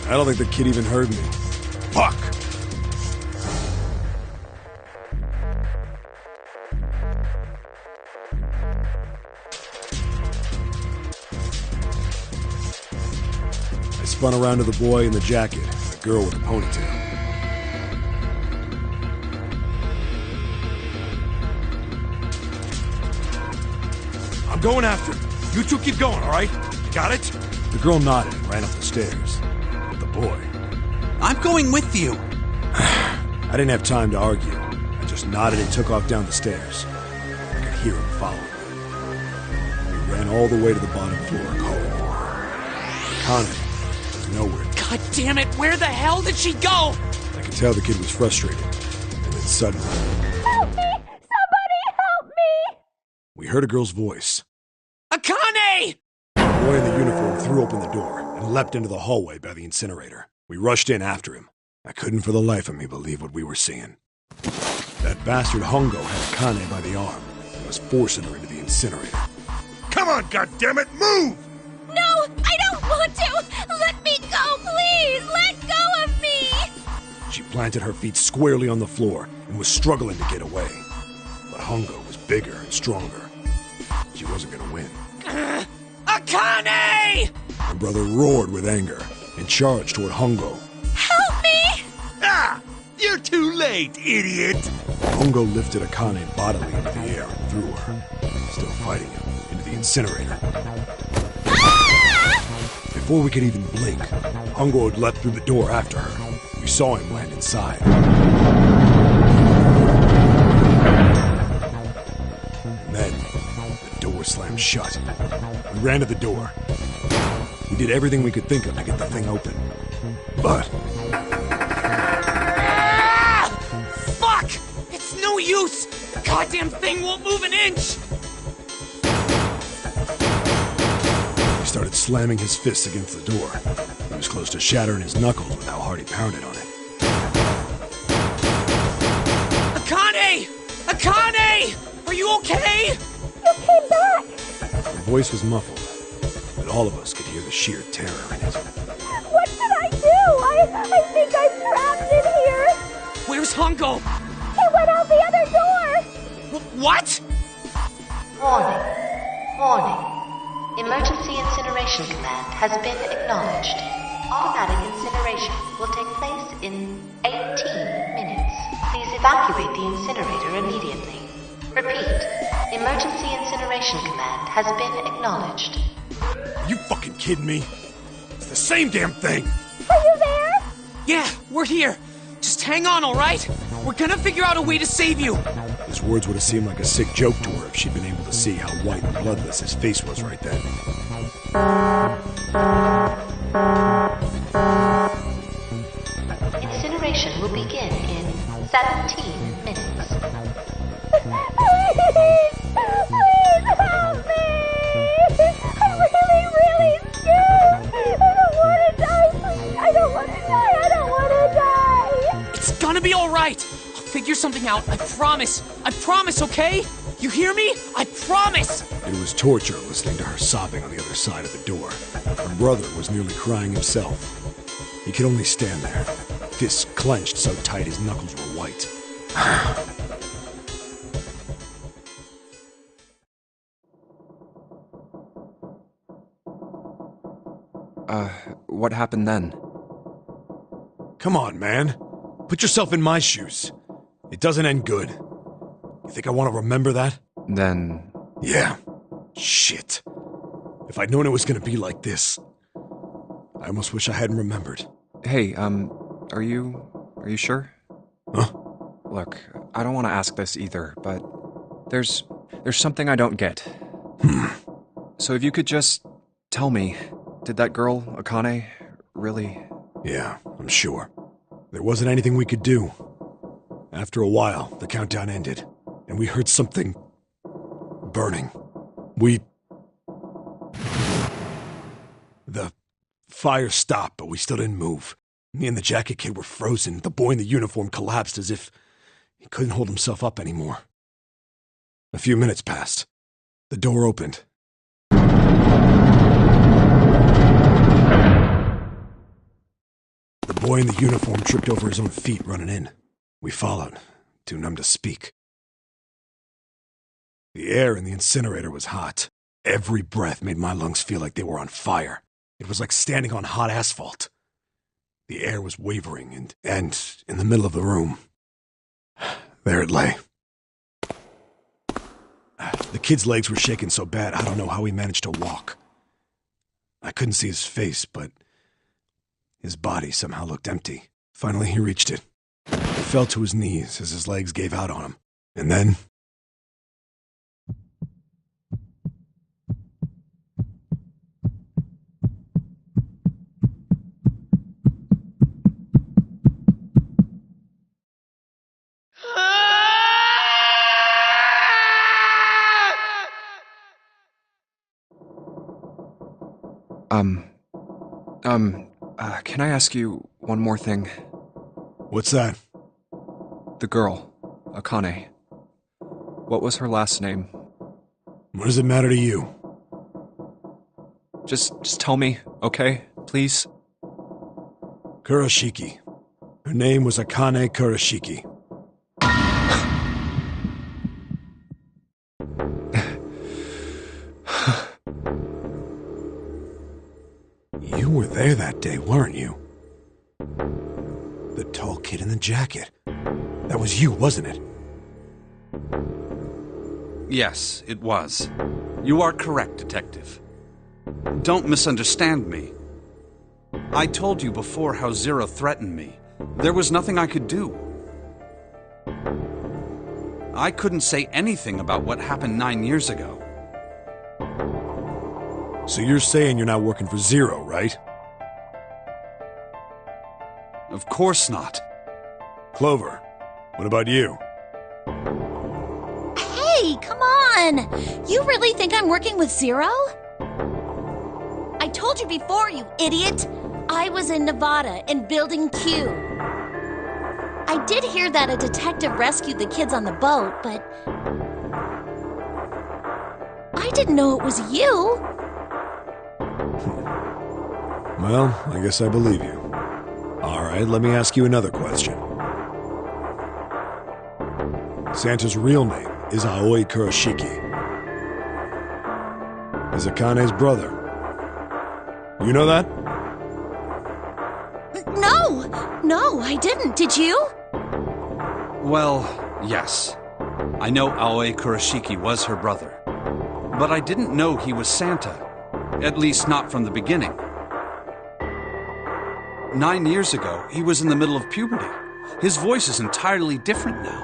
I don't think the kid even heard me. Fuck! I spun around to the boy in the jacket, the girl with the ponytail. I'm going after him. You two keep going, all right? You got it? The girl nodded and ran up the stairs. Boy. I'm going with you. I didn't have time to argue. I just nodded and took off down the stairs. I could hear him following me. We ran all the way to the bottom floor calling for her. Akane was nowhere. God damn it, where the hell did she go? I could tell the kid was frustrated. And then suddenly... Help me! Somebody help me! We heard a girl's voice. Akane! The boy in the uniform threw open the door and leapt into the hallway by the incinerator. We rushed in after him. I couldn't for the life of me believe what we were seeing. That bastard Hongo had Akane by the arm and was forcing her into the incinerator. Come on, goddammit, move! No, I don't want to! Let me go, please! Let go of me! She planted her feet squarely on the floor and was struggling to get away. But Hongo was bigger and stronger. She wasn't gonna win. Akane! My brother roared with anger and charged toward Hongo. Help me! Ah! You're too late, idiot! Hongo lifted Akane bodily into the air and threw her, still fighting him, into the incinerator. Ah! Before we could even blink, Hongo had leapt through the door after her. We saw him land inside. And then, the door slammed shut. We ran to the door. We did everything we could think of to get the thing open. But... Ah! Fuck! It's no use! The goddamn thing won't move an inch! He started slamming his fists against the door. He was close to shattering his knuckles with how hard he pounded on it. Akane! Akane! Are you okay? You came back! Her voice was muffled, but all of us could hear the sheer terror in it. What should I do? I think I'm trapped in here! Where's Hongo? He went out the other door! What? Warning. Emergency incineration command has been acknowledged. Automatic incineration will take place in 18 minutes. Please evacuate the incinerator immediately. Repeat. Emergency incineration command has been acknowledged. You fucking kidding me? the same damn thing! Are you there? Yeah, we're here. Just hang on, all right? We're gonna figure out a way to save you. His words would have seemed like a sick joke to her if she'd been able to see how white and bloodless his face was right then. Incineration will begin in 17 minutes. Please help me! I'm really scared! I don't want to die, please! I don't want to die! I don't want to die! It's gonna be all right. I'll figure something out. I promise. I promise, okay? You hear me? I promise! It was torture listening to her sobbing on the other side of the door. Her brother was nearly crying himself. He could only stand there, fists clenched so tight his knuckles were white. What happened then? Come on, man. Put yourself in my shoes. It doesn't end good. You think I want to remember that? Then... Yeah. Shit. If I'd known it was gonna be like this, I almost wish I hadn't remembered. Hey, are you sure? Huh? Look, I don't want to ask this either, but there's something I don't get. So if you could just tell me, did that girl, Akane, really... Yeah, I'm sure. There wasn't anything we could do. After a while, the countdown ended, and we heard something... burning. The fire stopped, but we still didn't move. Me and the jacket kid were frozen. The boy in the uniform collapsed as if he couldn't hold himself up anymore. A few minutes passed. The door opened. The boy in the uniform tripped over his own feet running in. We followed, too numb to speak. The air in the incinerator was hot. Every breath made my lungs feel like they were on fire. It was like standing on hot asphalt. The air was wavering, and in the middle of the room, there it lay. The kid's legs were shaking so bad, I don't know how he managed to walk. I couldn't see his face, but his body somehow looked empty. Finally, he reached it. He fell to his knees as his legs gave out on him. And then... can I ask you one more thing? What's that? The girl, Akane. What was her last name? What does it matter to you? Just tell me, okay? Please? Kurashiki. Her name was Akane Kurashiki. You were there that day, weren't you? The tall kid in the jacket. That was you, wasn't it? Yes, it was. You are correct, Detective. Don't misunderstand me. I told you before how Zero threatened me. There was nothing I could do. I couldn't say anything about what happened 9 years ago. So you're saying you're not working for Zero, right? Of course not. Clover, what about you? Hey, come on! You really think I'm working with Zero? I told you before, you idiot! I was in Nevada, in Building Q. I did hear that a detective rescued the kids on the boat, but... I didn't know it was you! Well, I guess I believe you. All right, let me ask you another question. Santa's real name is Aoi Kurashiki. He's Akane's brother. You know that? No, I didn't. Did you? Well, yes. I know Aoi Kurashiki was her brother. But I didn't know he was Santa. At least not from the beginning. 9 years ago, he was in the middle of puberty. His voice is entirely different now.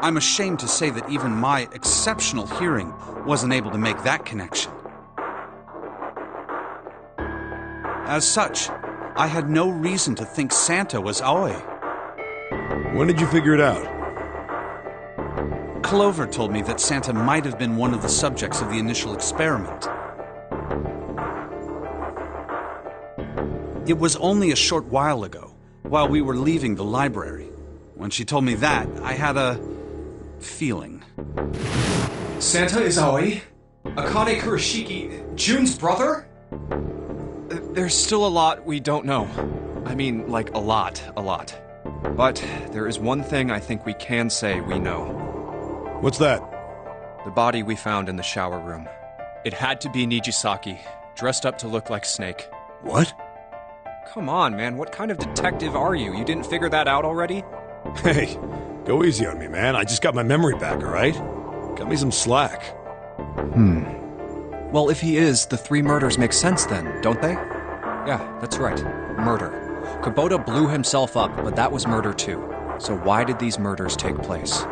I'm ashamed to say that even my exceptional hearing wasn't able to make that connection. As such, I had no reason to think Santa was Aoi. When did you figure it out? Clover told me that Santa might have been one of the subjects of the initial experiment. It was only a short while ago, while we were leaving the library. When she told me that, I had a feeling. Santa is Aoi? Akane Kurashiki, Jun's brother? There's still a lot we don't know. I mean, like, a lot. But there is one thing I think we can say we know. What's that? The body we found in the shower room. It had to be Nijisaki, dressed up to look like Snake. What? Come on, man, what kind of detective are you? You didn't figure that out already? Hey, go easy on me, man. I just got my memory back, alright? Cut me some slack. Well, if he is, the 3 murders make sense then, don't they? Yeah, that's right. Murder. Kubota blew himself up, but that was murder too. So why did these murders take place?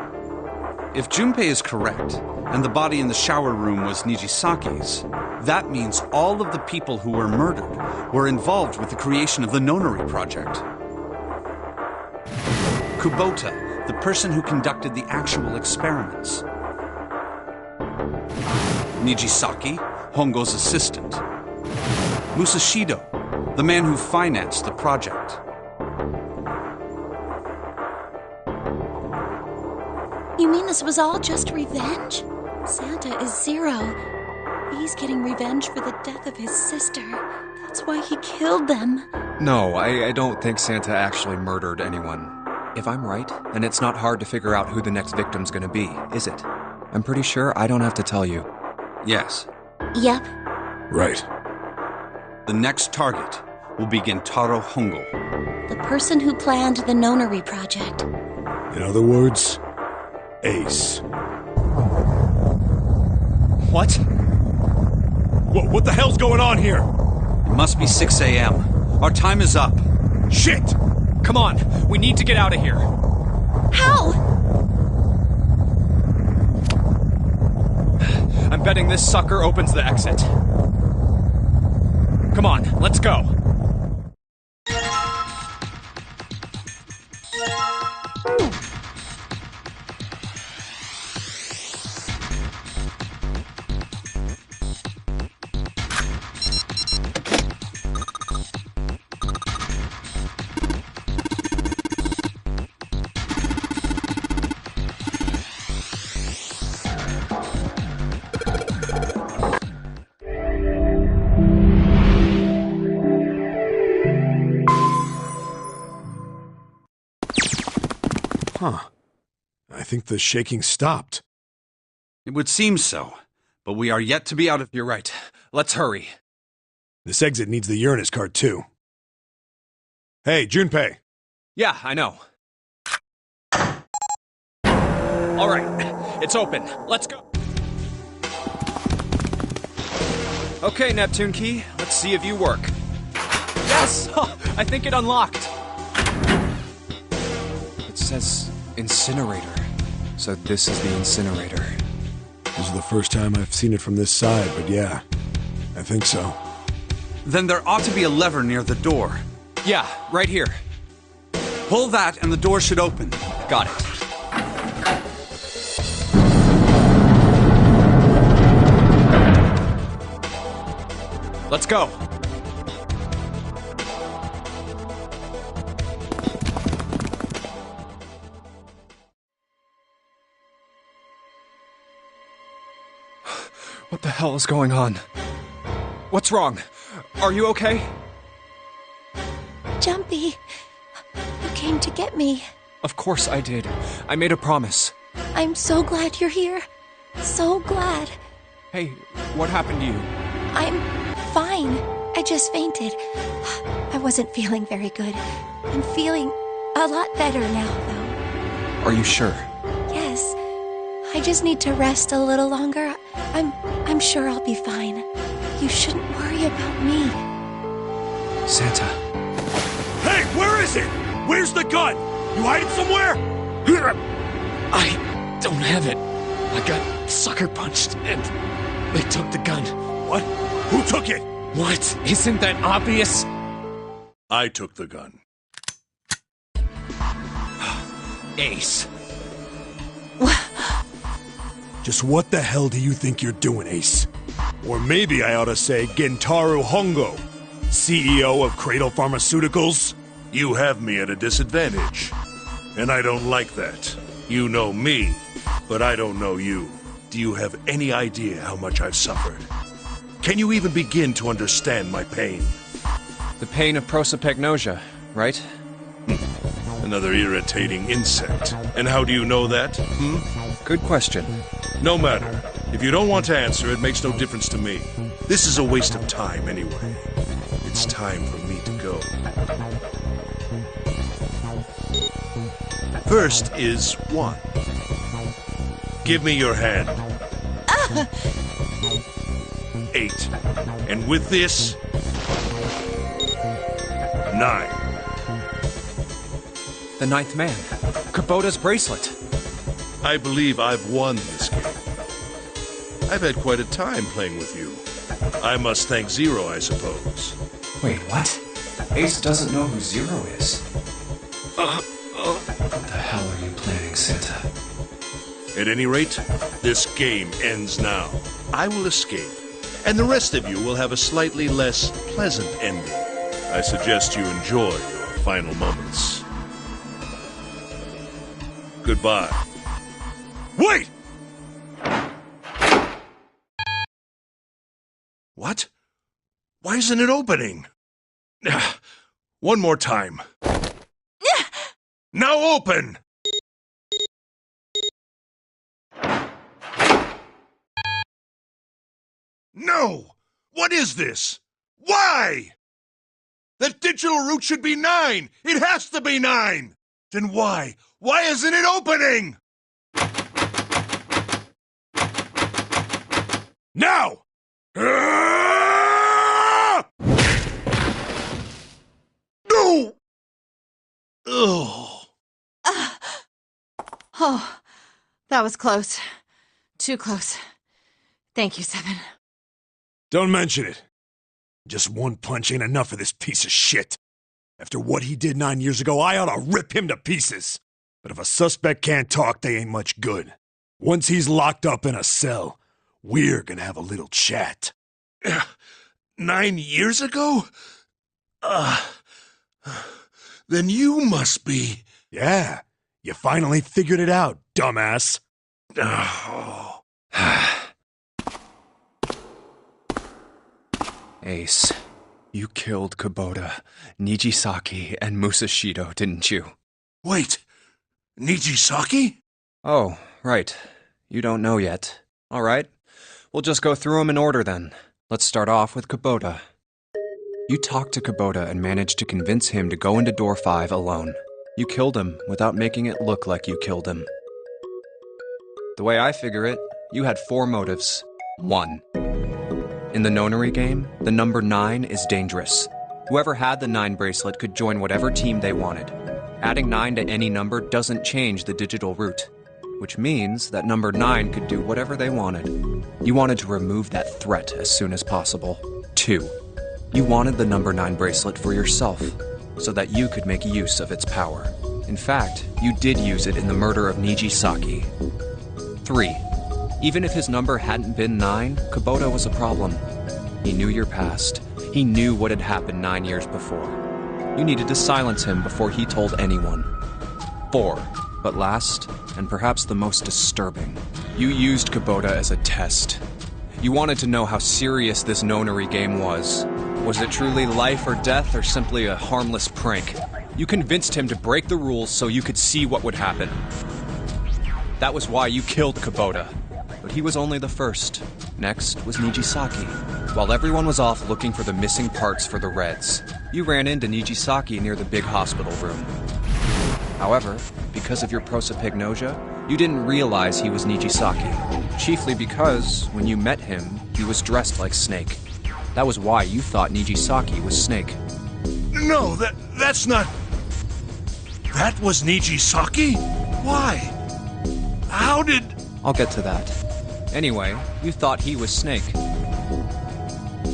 If Junpei is correct, and the body in the shower room was Nijisaki's, that means all of the people who were murdered were involved with the creation of the Nonary project. Kubota, the person who conducted the actual experiments. Nijisaki, Hongo's assistant. Musashido, the man who financed the project. You mean this was all just revenge? Santa is Zero. He's getting revenge for the death of his sister. That's why he killed them. No, I don't think Santa actually murdered anyone. If I'm right, then it's not hard to figure out who the next victim's gonna be, is it? I'm pretty sure I don't have to tell you. Yes. Yep. Right. The next target will be Gentaro Hongo. The person who planned the Nonary project. In other words, Ace. What? What the hell's going on here? It must be 6 a.m. Our time is up. Shit! Come on, we need to get out of here. How? I'm betting this sucker opens the exit. Come on, let's go. Huh. I think the shaking stopped. It would seem so, but we are yet to be out of... You're right. Let's hurry. This exit needs the Uranus card, too. Hey, Junpei. Yeah, I know. All right, it's open. Let's go. Okay, Neptune Key, let's see if you work. Yes! I think it unlocked. It says incinerator. So this is the incinerator. This is the first time I've seen it from this side, but yeah, I think so. Then there ought to be a lever near the door. Yeah, right here. Pull that and the door should open. Got it. Let's go. What the hell is going on? What's wrong? Are you okay? Jumpy, you came to get me. Of course I did. I made a promise. I'm so glad you're here. So glad. Hey, what happened to you? I'm fine. I just fainted. I wasn't feeling very good. I'm feeling a lot better now, though. Are you sure? Yes. I just need to rest a little longer. I'm sure I'll be fine. You shouldn't worry about me. Santa. Hey, where is it? Where's the gun? You hide it somewhere? I don't have it. I got sucker punched, and they took the gun. What? Who took it? What? Isn't that obvious? I took the gun. Ace. Just what the hell do you think you're doing, Ace? Or maybe I ought to say Gentaro Hongo, CEO of Cradle Pharmaceuticals? You have me at a disadvantage. And I don't like that. You know me, but I don't know you. Do you have any idea how much I've suffered? Can you even begin to understand my pain? The pain of prosopagnosia, right? Another irritating insect. And how do you know that? Good question. No matter. If you don't want to answer, it makes no difference to me. This is a waste of time anyway. It's time for me to go. First is 1. Give me your hand. 8. And with this, 9. The ninth man. Kubota's bracelet. I believe I've won this game. I've had quite a time playing with you. I must thank Zero, I suppose. Wait, what? Ace doesn't know who Zero is. What the hell are you planning, Santa? At any rate, this game ends now. I will escape, and the rest of you will have a slightly less pleasant ending. I suggest you enjoy your final moments. Goodbye. Wait! What? Why isn't it opening? One more time. Now open! No! What is this? Why? That digital route should be 9! It has to be 9! Then why? Why isn't it opening? Now! No! Ugh. Oh, that was close. Too close. Thank you, Seven. Don't mention it. Just one punch ain't enough for this piece of shit. After what he did 9 years ago, I ought to rip him to pieces. But if a suspect can't talk, they ain't much good. Once he's locked up in a cell, we're gonna have a little chat. 9 years ago? Then you must be... Yeah, you finally figured it out, dumbass. Oh. Ace, you killed Kubota, Nijisaki, and Musashido, didn't you? Wait, Nijisaki? Oh, right. You don't know yet. All right. We'll just go through them in order then. Let's start off with Kubota. You talked to Kubota and managed to convince him to go into door 5 alone. You killed him without making it look like you killed him. The way I figure it, you had 4 motives. 1. In the Nonary game, the number 9 is dangerous. Whoever had the 9 bracelet could join whatever team they wanted. Adding 9 to any number doesn't change the digital route, which means that number 9 could do whatever they wanted. You wanted to remove that threat as soon as possible. 2. You wanted the number 9 bracelet for yourself, so that you could make use of its power. In fact, you did use it in the murder of Nijisaki. 3. Even if his number hadn't been 9, Kubota was a problem. He knew your past. He knew what had happened 9 years before. You needed to silence him before he told anyone. 4. But last, and perhaps the most disturbing, you used Kubota as a test. You wanted to know how serious this Nonary game was. Was it truly life or death, or simply a harmless prank? You convinced him to break the rules so you could see what would happen. That was why you killed Kubota. But he was only the first. Next was Nijisaki. While everyone was off looking for the missing parts for the Reds, you ran into Nijisaki near the big hospital room. However, because of your prosopagnosia, you didn't realize he was Nijisaki. Chiefly because, when you met him, he was dressed like Snake. That was why you thought Nijisaki was Snake. No, that's not... That was Nijisaki? Why? How did... I'll get to that. Anyway, you thought he was Snake.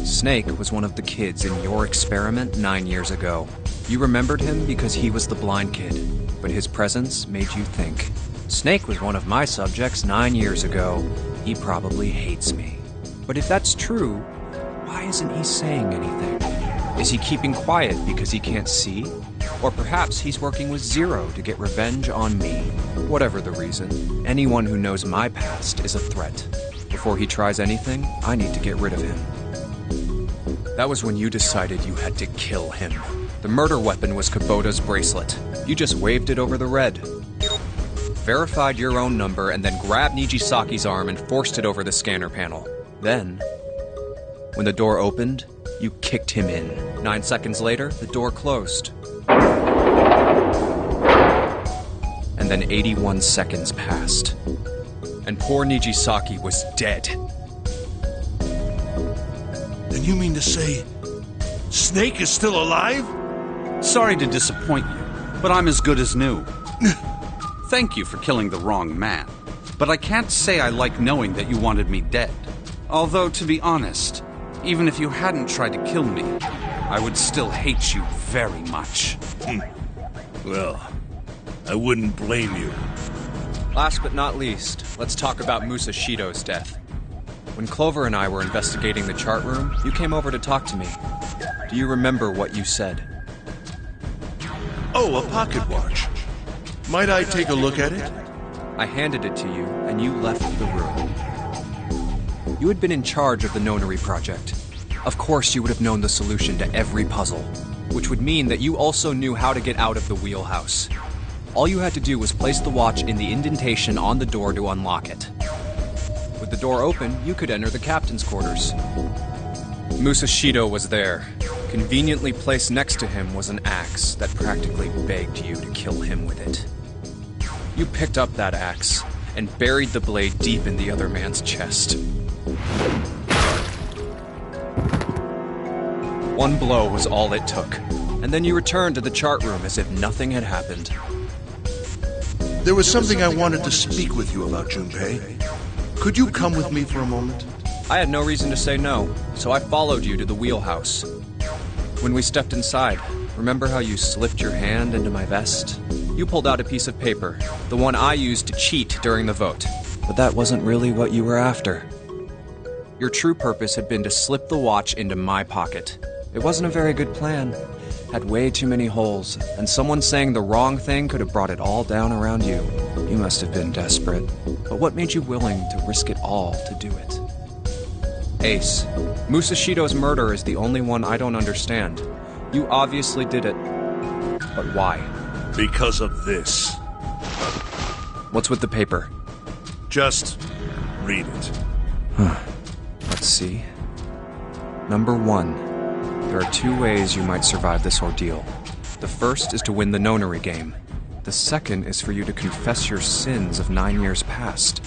Snake was one of the kids in your experiment 9 years ago. You remembered him because he was the blind kid, but his presence made you think. Snake was one of my subjects 9 years ago. He probably hates me. But if that's true, why isn't he saying anything? Is he keeping quiet because he can't see? Or perhaps he's working with Zero to get revenge on me. Whatever the reason, anyone who knows my past is a threat. Before he tries anything, I need to get rid of him. That was when you decided you had to kill him. The murder weapon was Kubota's bracelet. You just waved it over the red. Verified your own number and then grabbed Nijisaki's arm and forced it over the scanner panel. Then, when the door opened, you kicked him in. 9 seconds later, the door closed. And then 81 seconds passed. And poor Nijisaki was dead. Then you mean to say... Snake is still alive? Sorry to disappoint you, but I'm as good as new. Thank you for killing the wrong man. But I can't say I like knowing that you wanted me dead. Although, to be honest, even if you hadn't tried to kill me, I would still hate you very much. Well, I wouldn't blame you. Last but not least, let's talk about Musashido's death. When Clover and I were investigating the chart room, you came over to talk to me. Do you remember what you said? Oh, a pocket watch. Might I take a look at it? I handed it to you, and you left the room. You had been in charge of the Nonary project. Of course you would have known the solution to every puzzle, which would mean that you also knew how to get out of the wheelhouse. All you had to do was place the watch in the indentation on the door to unlock it. With the door open, you could enter the captain's quarters. Musashido was there. Conveniently placed next to him was an axe that practically begged you to kill him with it. You picked up that axe and buried the blade deep in the other man's chest. One blow was all it took, and then you returned to the chart room as if nothing had happened. There was something I wanted to speak with you about, Junpei. Could you come with me for a moment? I had no reason to say no, so I followed you to the wheelhouse. When we stepped inside, remember how you slipped your hand into my vest? You pulled out a piece of paper, the one I used to cheat during the vote. But that wasn't really what you were after. Your true purpose had been to slip the watch into my pocket. It wasn't a very good plan. Had way too many holes, and someone saying the wrong thing could have brought it all down around you. You must have been desperate. But what made you willing to risk it all to do it? Ace, Musashido's murder is the only one I don't understand. You obviously did it. But why? Because of this. What's with the paper? Just read it. Let's see. Number 1. There are 2 ways you might survive this ordeal. The first is to win the Nonary game. The second is for you to confess your sins of 9 years past.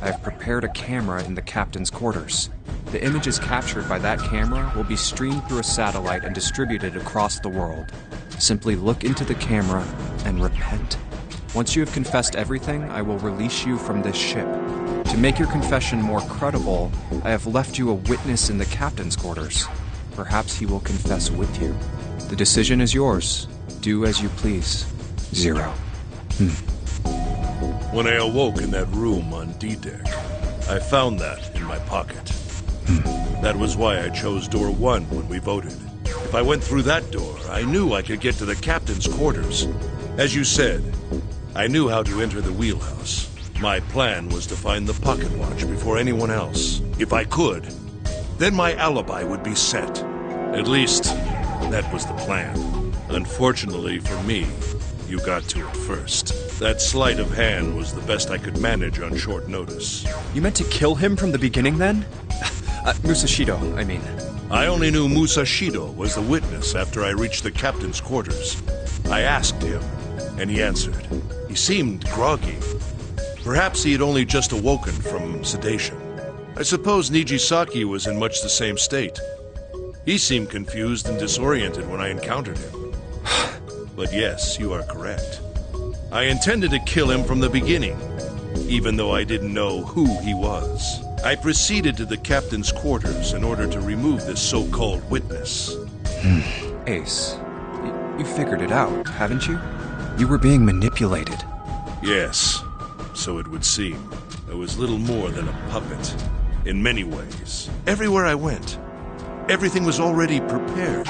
I have prepared a camera in the captain's quarters. The images captured by that camera will be streamed through a satellite and distributed across the world. Simply look into the camera and repent. Once you have confessed everything, I will release you from this ship. To make your confession more credible, I have left you a witness in the captain's quarters. Perhaps he will confess with you. The decision is yours. Do as you please. Zero. When I awoke in that room on D-Deck, I found that in my pocket. That was why I chose door 1 when we voted. If I went through that door, I knew I could get to the captain's quarters. As you said, I knew how to enter the wheelhouse. My plan was to find the pocket watch before anyone else. If I could, then my alibi would be set. At least, that was the plan. Unfortunately for me, you got to it first. That sleight of hand was the best I could manage on short notice. You meant to kill him from the beginning then? Musashido, I mean. I only knew Musashido was the witness after I reached the captain's quarters. I asked him, and he answered. He seemed groggy. Perhaps he had only just awoken from sedation. I suppose Nijisaki was in much the same state. He seemed confused and disoriented when I encountered him. But yes, you are correct. I intended to kill him from the beginning, even though I didn't know who he was. I proceeded to the captain's quarters in order to remove this so-called witness. Ace, you figured it out, haven't you? You were being manipulated. Yes, so it would seem. I was little more than a puppet, in many ways. Everywhere I went, everything was already prepared.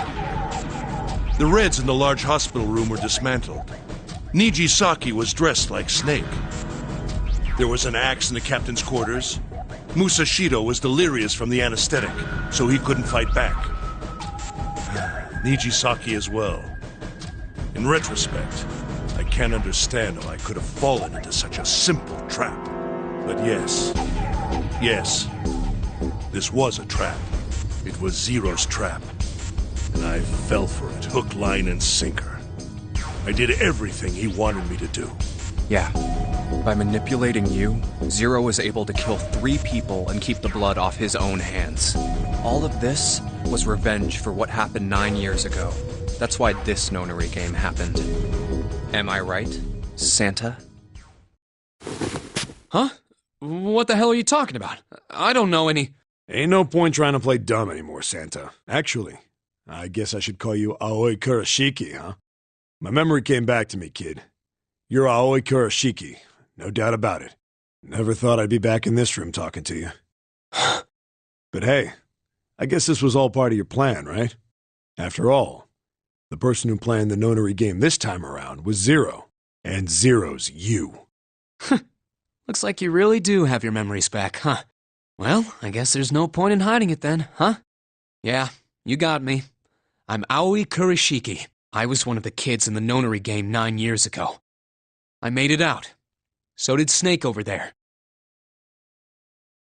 The Reds in the large hospital room were dismantled. Nijisaki was dressed like Snake. There was an axe in the captain's quarters. Musashido was delirious from the anesthetic, so he couldn't fight back. Nijisaki as well. In retrospect, I can't understand how I could have fallen into such a simple trap. But yes, this was a trap. It was Zero's trap. And I fell for it, hook, line, and sinker. I did everything he wanted me to do. Yeah. By manipulating you, Zero was able to kill 3 people and keep the blood off his own hands. All of this was revenge for what happened 9 years ago. That's why this Nonary game happened. Am I right, Santa? Huh? What the hell are you talking about? I don't know any... Ain't no point trying to play dumb anymore, Santa. Actually, I guess I should call you Aoi Kurashiki, huh? My memory came back to me, kid. You're Aoi Kurashiki, no doubt about it. Never thought I'd be back in this room talking to you. But hey, I guess this was all part of your plan, right? After all, the person who planned the Nonary game this time around was Zero, and Zero's you. Looks like you really do have your memories back, huh? Well, I guess there's no point in hiding it then, huh? Yeah, you got me. I'm Aoi Kurashiki. I was one of the kids in the Nonary game 9 years ago. I made it out. So did Snake over there.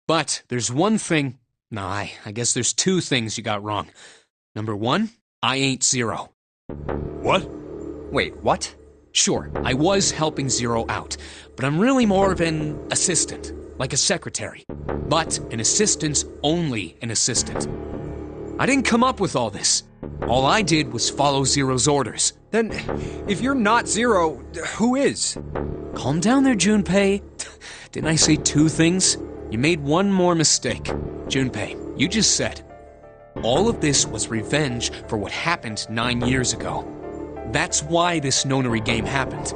But there's one thing... Nah, I guess there's 2 things you got wrong. Number 1, I ain't Zero. What? Wait, what? Sure, I was helping Zero out, but I'm really more of an assistant, like a secretary. But an assistant's only an assistant. I didn't come up with all this. All I did was follow Zero's orders. Then, if you're not Zero, who is? Calm down there, Junpei. Didn't I say 2 things? You made one more mistake. Junpei, you just said, all of this was revenge for what happened 9 years ago. That's why this Nonary game happened.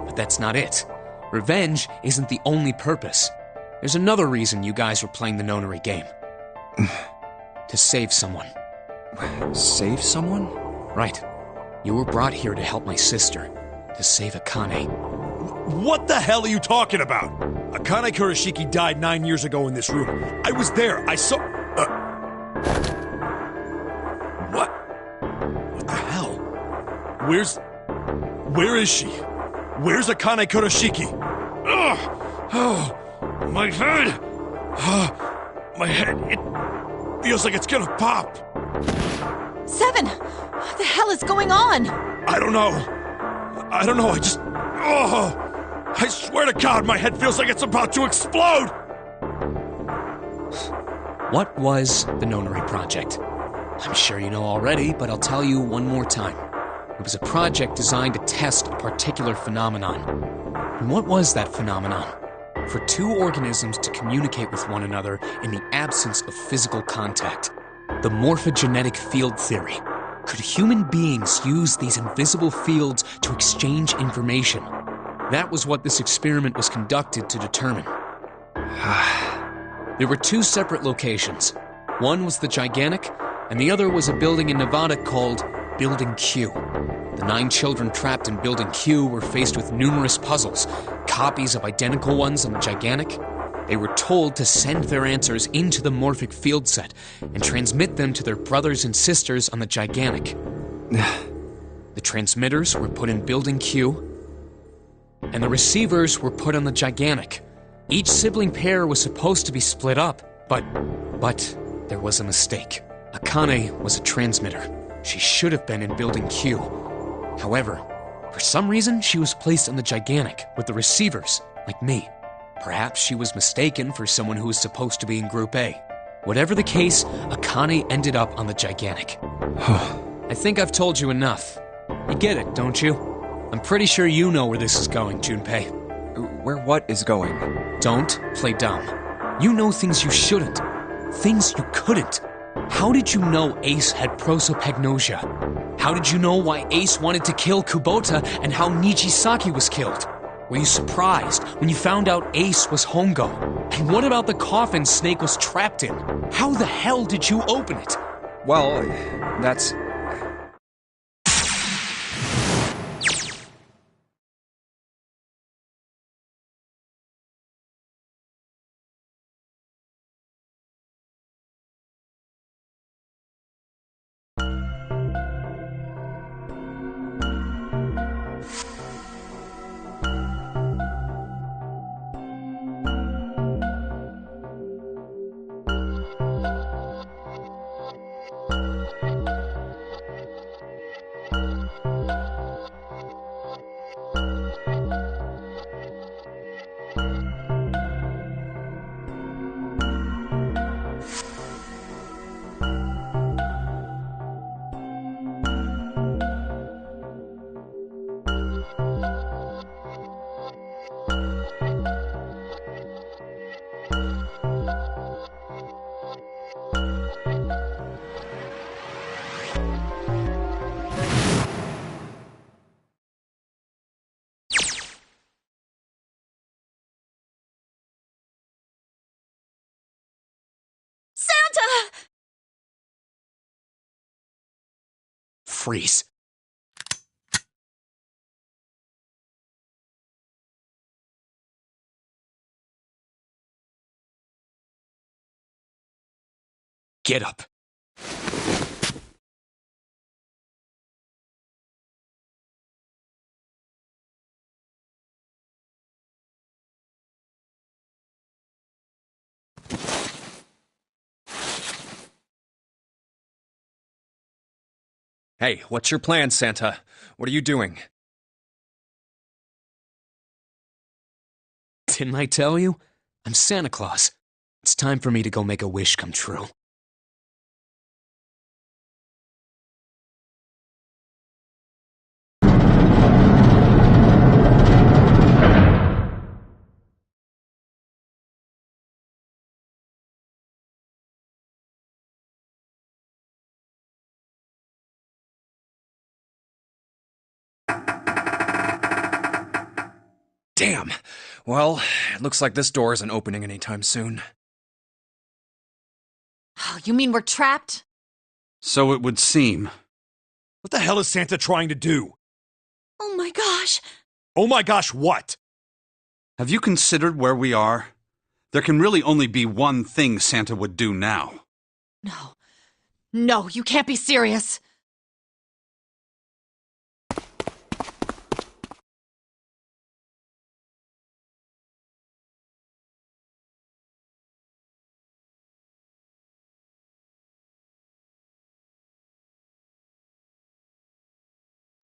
But that's not it. Revenge isn't the only purpose. There's another reason you guys were playing the Nonary game. To save someone. Save someone? Right. You were brought here to help my sister. To save Akane. What the hell are you talking about? Akane Kurashiki died 9 years ago in this room. I was there. I saw... What? What the hell? Where is she? Where's Akane Kurashiki? Ugh! Oh, my head! My head, it feels like it's gonna pop. 7! What the hell is going on? I don't know, I just... Oh! I swear to God, my head feels like it's about to explode! What was the Nonary Project? I'm sure you know already, but I'll tell you one more time. It was a project designed to test a particular phenomenon. And what was that phenomenon? For 2 organisms to communicate with one another in the absence of physical contact. The morphogenetic field theory. Could human beings use these invisible fields to exchange information? That was what this experiment was conducted to determine. There were 2 separate locations. One was the Gigantic, and the other was a building in Nevada called Building Q. The 9 children trapped in Building Q were faced with numerous puzzles, copies of identical ones on the Gigantic. They were told to send their answers into the morphic field set and transmit them to their brothers and sisters on the Gigantic. The transmitters were put in Building Q, and the receivers were put on the Gigantic. Each sibling pair was supposed to be split up, but there was a mistake. Akane was a transmitter. She should have been in Building Q. However, for some reason, she was placed on the Gigantic with the receivers, like me. Perhaps she was mistaken for someone who was supposed to be in Group A. Whatever the case, Akane ended up on the Gigantic. I think I've told you enough. You get it, don't you? I'm pretty sure you know where this is going, Junpei. Where what is going? Don't play dumb. You know things you shouldn't. Things you couldn't. How did you know Ace had prosopagnosia? How did you know why Ace wanted to kill Kubota and how Nijisaki was killed? Were you surprised when you found out Ace was Hongo? And what about the coffin Snake was trapped in? How the hell did you open it? Well, that's... Santa! Freeze. Get up. Hey, what's your plan, Santa? What are you doing? Didn't I tell you? I'm Santa Claus. It's time for me to go make a wish come true. Damn! Well, it looks like this door isn't opening anytime soon. Oh, you mean we're trapped? So it would seem. What the hell is Santa trying to do? Oh my gosh! Oh my gosh, what? Have you considered where we are? There can really only be one thing Santa would do now. No. No, you can't be serious.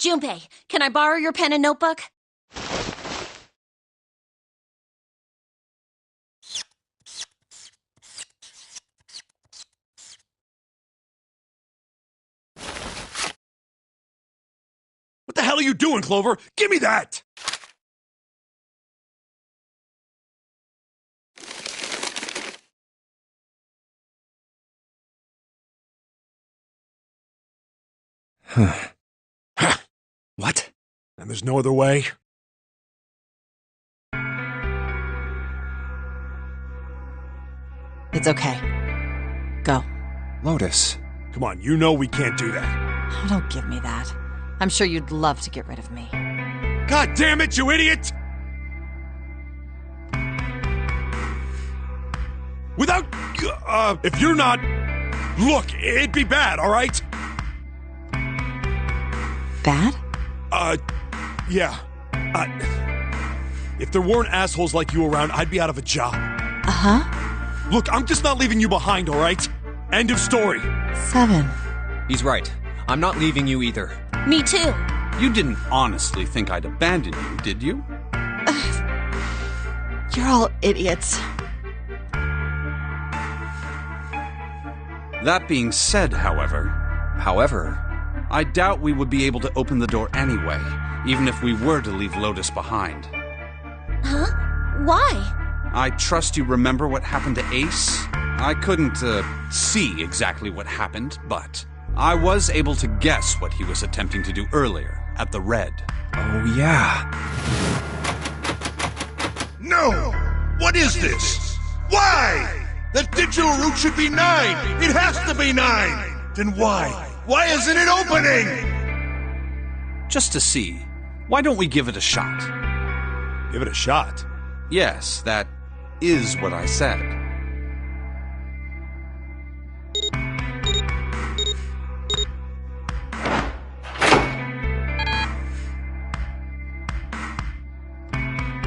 Junpei, can I borrow your pen and notebook? What the hell are you doing, Clover? Give me that! What? And there's no other way? It's okay. Go. Lotus. Come on, you know we can't do that. Oh, don't give me that. I'm sure you'd love to get rid of me. God damn it, you idiot! Without... if you're not... Look, it'd be bad, alright? Bad? Yeah. If there weren't assholes like you around, I'd be out of a job. Uh-huh. Look, I'm just not leaving you behind, alright? End of story. 7. He's right. I'm not leaving you either. Me too. You didn't honestly think I'd abandon you, did you? You're all idiots. That being said, however... I doubt we would be able to open the door anyway, even if we were to leave Lotus behind. Huh? Why? I trust you remember what happened to Ace? I couldn't, see exactly what happened, but I was able to guess what he was attempting to do earlier at the Red. Oh, yeah. No! What is this? Why? The digital route should be 9! It has to be 9! Then why? Why isn't it opening? Just to see. Why don't we give it a shot? Give it a shot. Yes, that is what I said.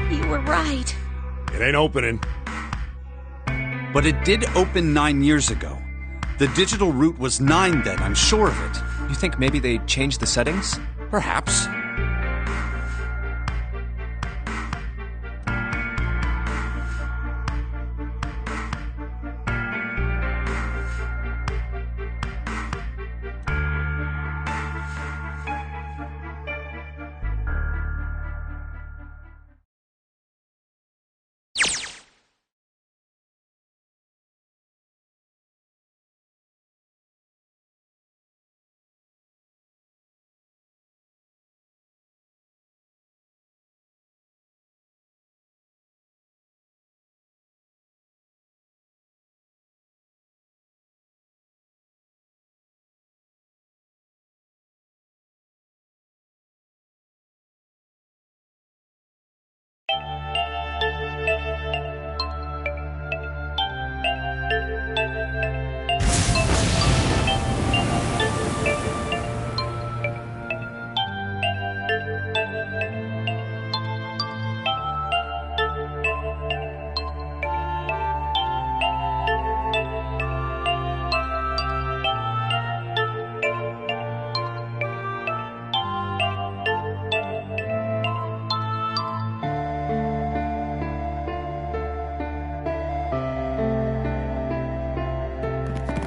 You were right. It ain't opening. But it did open 9 years ago. The digital route was 9 then, I'm sure of it. You think maybe they changed the settings? Perhaps.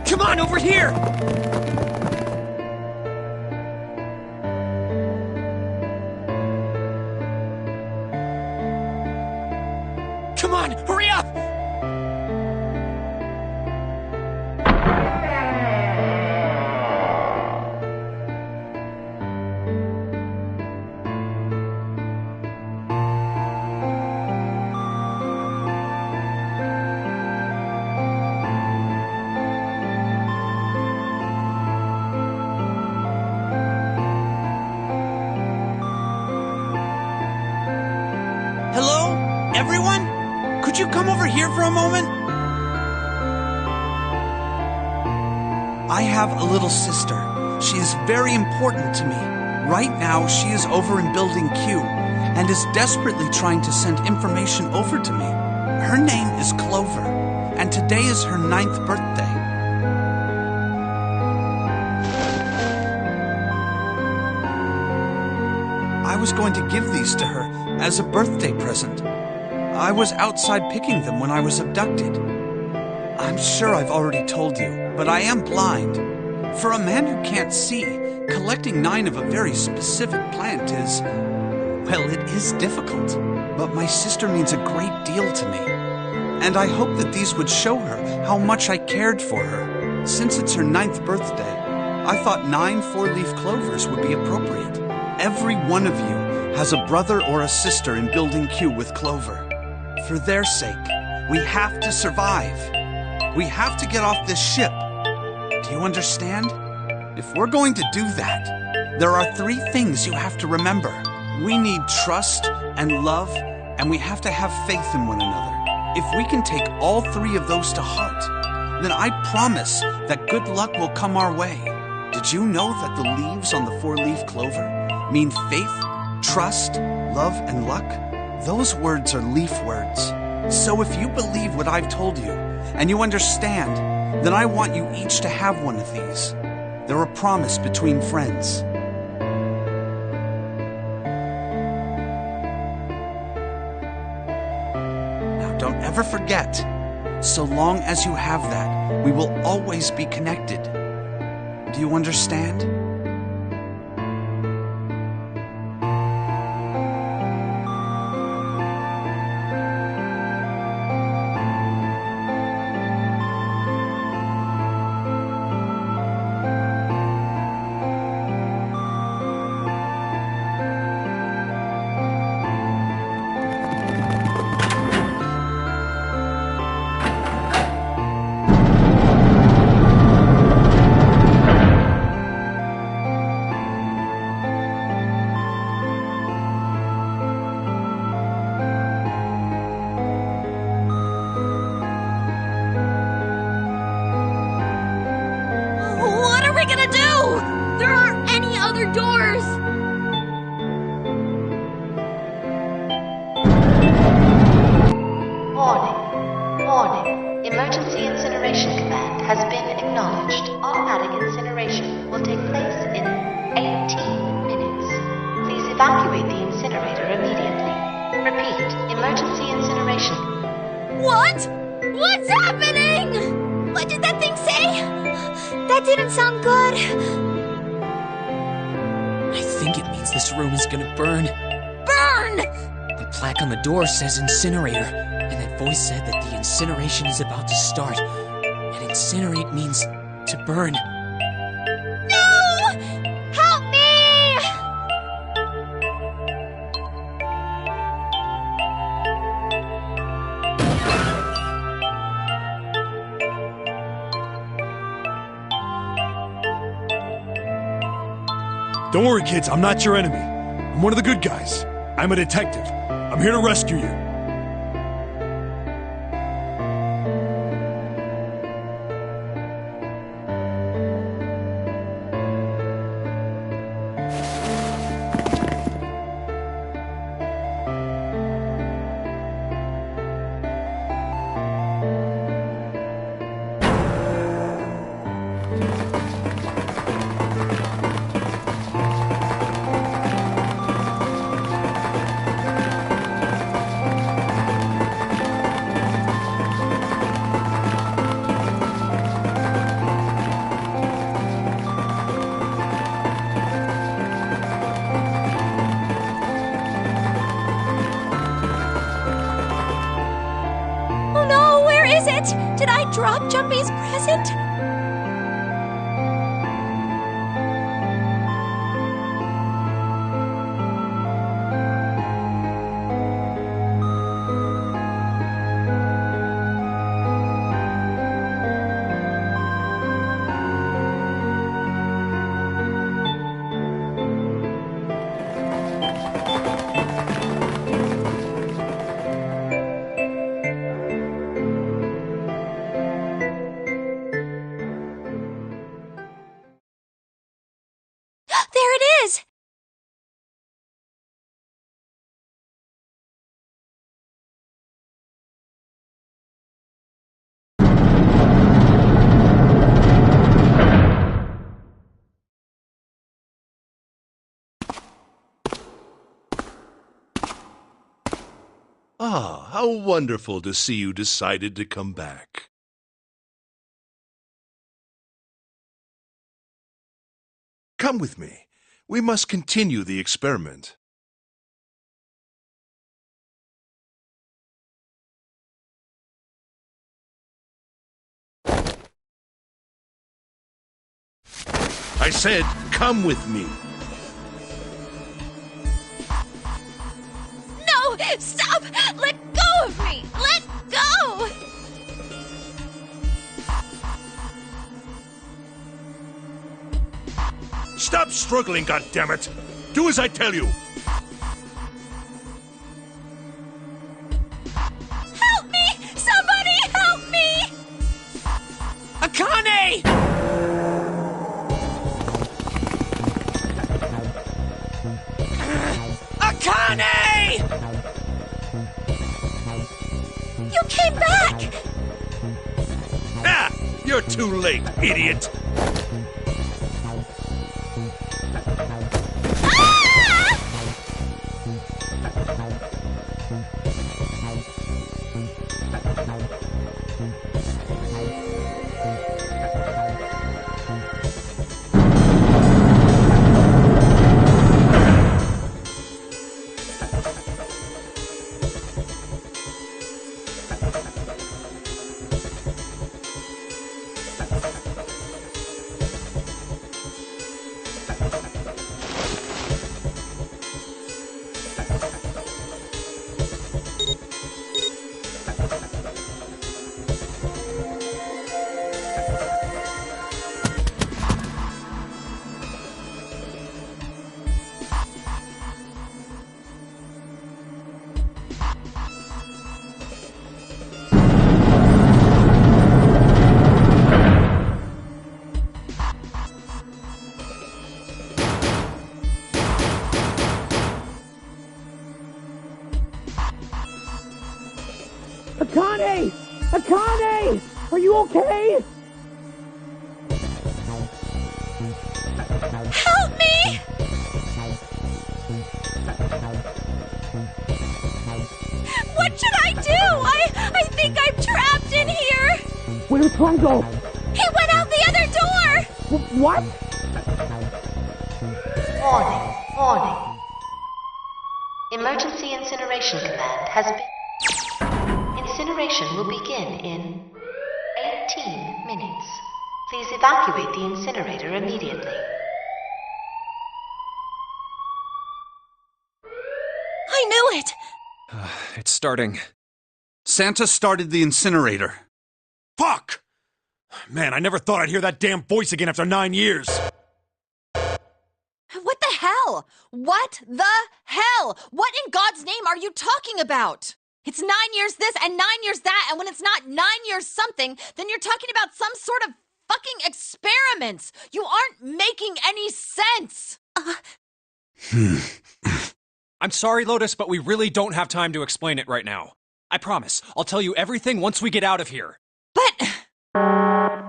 Come on, over here! Come on, hurry up! Hello? Everyone? Could you come over here for a moment? I have a little sister. She is very important to me. Right now, she is over in Building Q and is desperately trying to send information over to me. Her name is Clover, and today is her 9th birthday. I was going to give these to her as a birthday present. I was outside picking them when I was abducted. I'm sure I've already told you, but I am blind. For a man who can't see, collecting 9 of a very specific plant is, well, it is difficult. But my sister means a great deal to me. And I hope that these would show her how much I cared for her. Since it's her 9th birthday, I thought 9 4-leaf clovers would be appropriate. Every one of you has a brother or a sister in Building Q with Clover. For their sake, we have to survive. We have to get off this ship. Do you understand? If we're going to do that, there are 3 things you have to remember. We need trust and love, and we have to have faith in one another. If we can take all 3 of those to heart, then I promise that good luck will come our way. Did you know that the leaves on the 4-leaf clover mean faith, trust, love, and luck? Those words are leaf words. So if you believe what I've told you, and you understand, then I want you each to have one of these. They're a promise between friends. Now don't ever forget, so long as you have that, we will always be connected. Do you understand? doors! Warning. Emergency incineration command has been acknowledged. Automatic incineration will take place in 18 minutes. Please evacuate the incinerator immediately. Repeat, emergency incineration. What? What's happening? What did that thing say? That didn't sound good. I think it means this room is gonna burn. Burn! The plaque on the door says incinerator, and that voice said that the incineration is about to start. And incinerate means to burn. No! Help me! Don't worry, kids, I'm not your enemy. I'm one of the good guys. I'm a detective. I'm here to rescue you. Did I drop Jumpy's present? There it is! Ah, how wonderful to see you decided to come back. Come with me. We must continue the experiment. I said, come with me. No! Stop! Let go of me! Let go! Stop struggling, goddammit! Do as I tell you! Help me! Somebody help me! Akane! Akane! You came back! Ah! You're too late, idiot! Akane! Akane! Are you okay? Help me! What should I do? I think I'm trapped in here! Where's Hongo? He went out the other door! What? Warning. Emergency incineration command has been... Incineration will begin in 18 minutes. Please evacuate the incinerator immediately. I knew it! It's starting. Santa started the incinerator. Fuck! Man, I never thought I'd hear that damn voice again after 9 years. What the hell? What the hell? What in God's name are you talking about? It's 9 years this and 9 years that, and when it's not 9 years something, then you're talking about some sort of fucking experiments. You aren't making any sense. I'm sorry, Lotus, but we really don't have time to explain it right now. I promise, I'll tell you everything once we get out of here. But...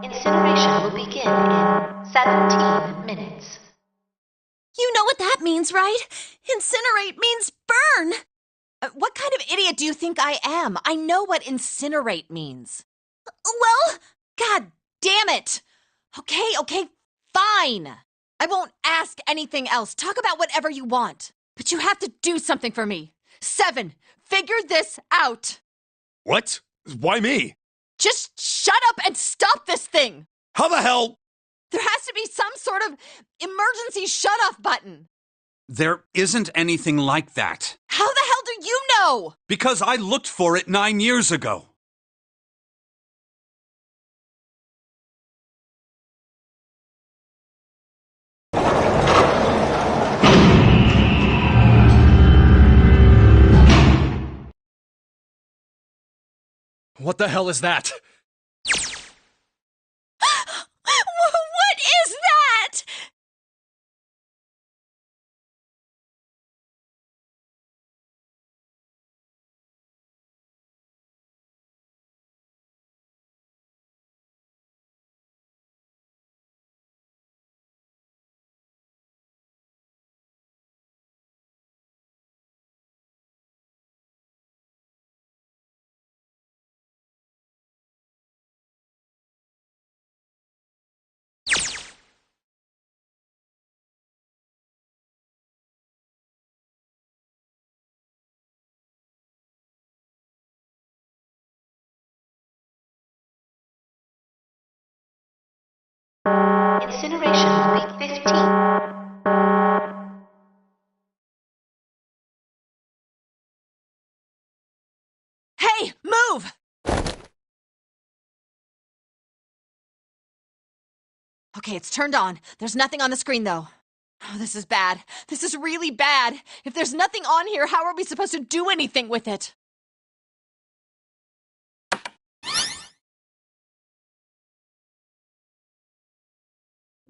Incineration will begin in 17 minutes. You know what that means, right? Incinerate means burn! what kind of idiot do you think I am? I know what incinerate means. Well... God damn it! Okay, fine. I won't ask anything else. Talk about whatever you want. But you have to do something for me. 7, figure this out. What? Why me? Just shut up and stop this thing. How the hell? There has to be some sort of emergency shut-off button. There isn't anything like that. How the hell do you know? Because I looked for it 9 years ago. What the hell is that? What is that? Incineration will be 15. Hey, move! Okay, it's turned on. There's nothing on the screen, though. Oh, this is bad. This is really bad. If there's nothing on here, how are we supposed to do anything with it?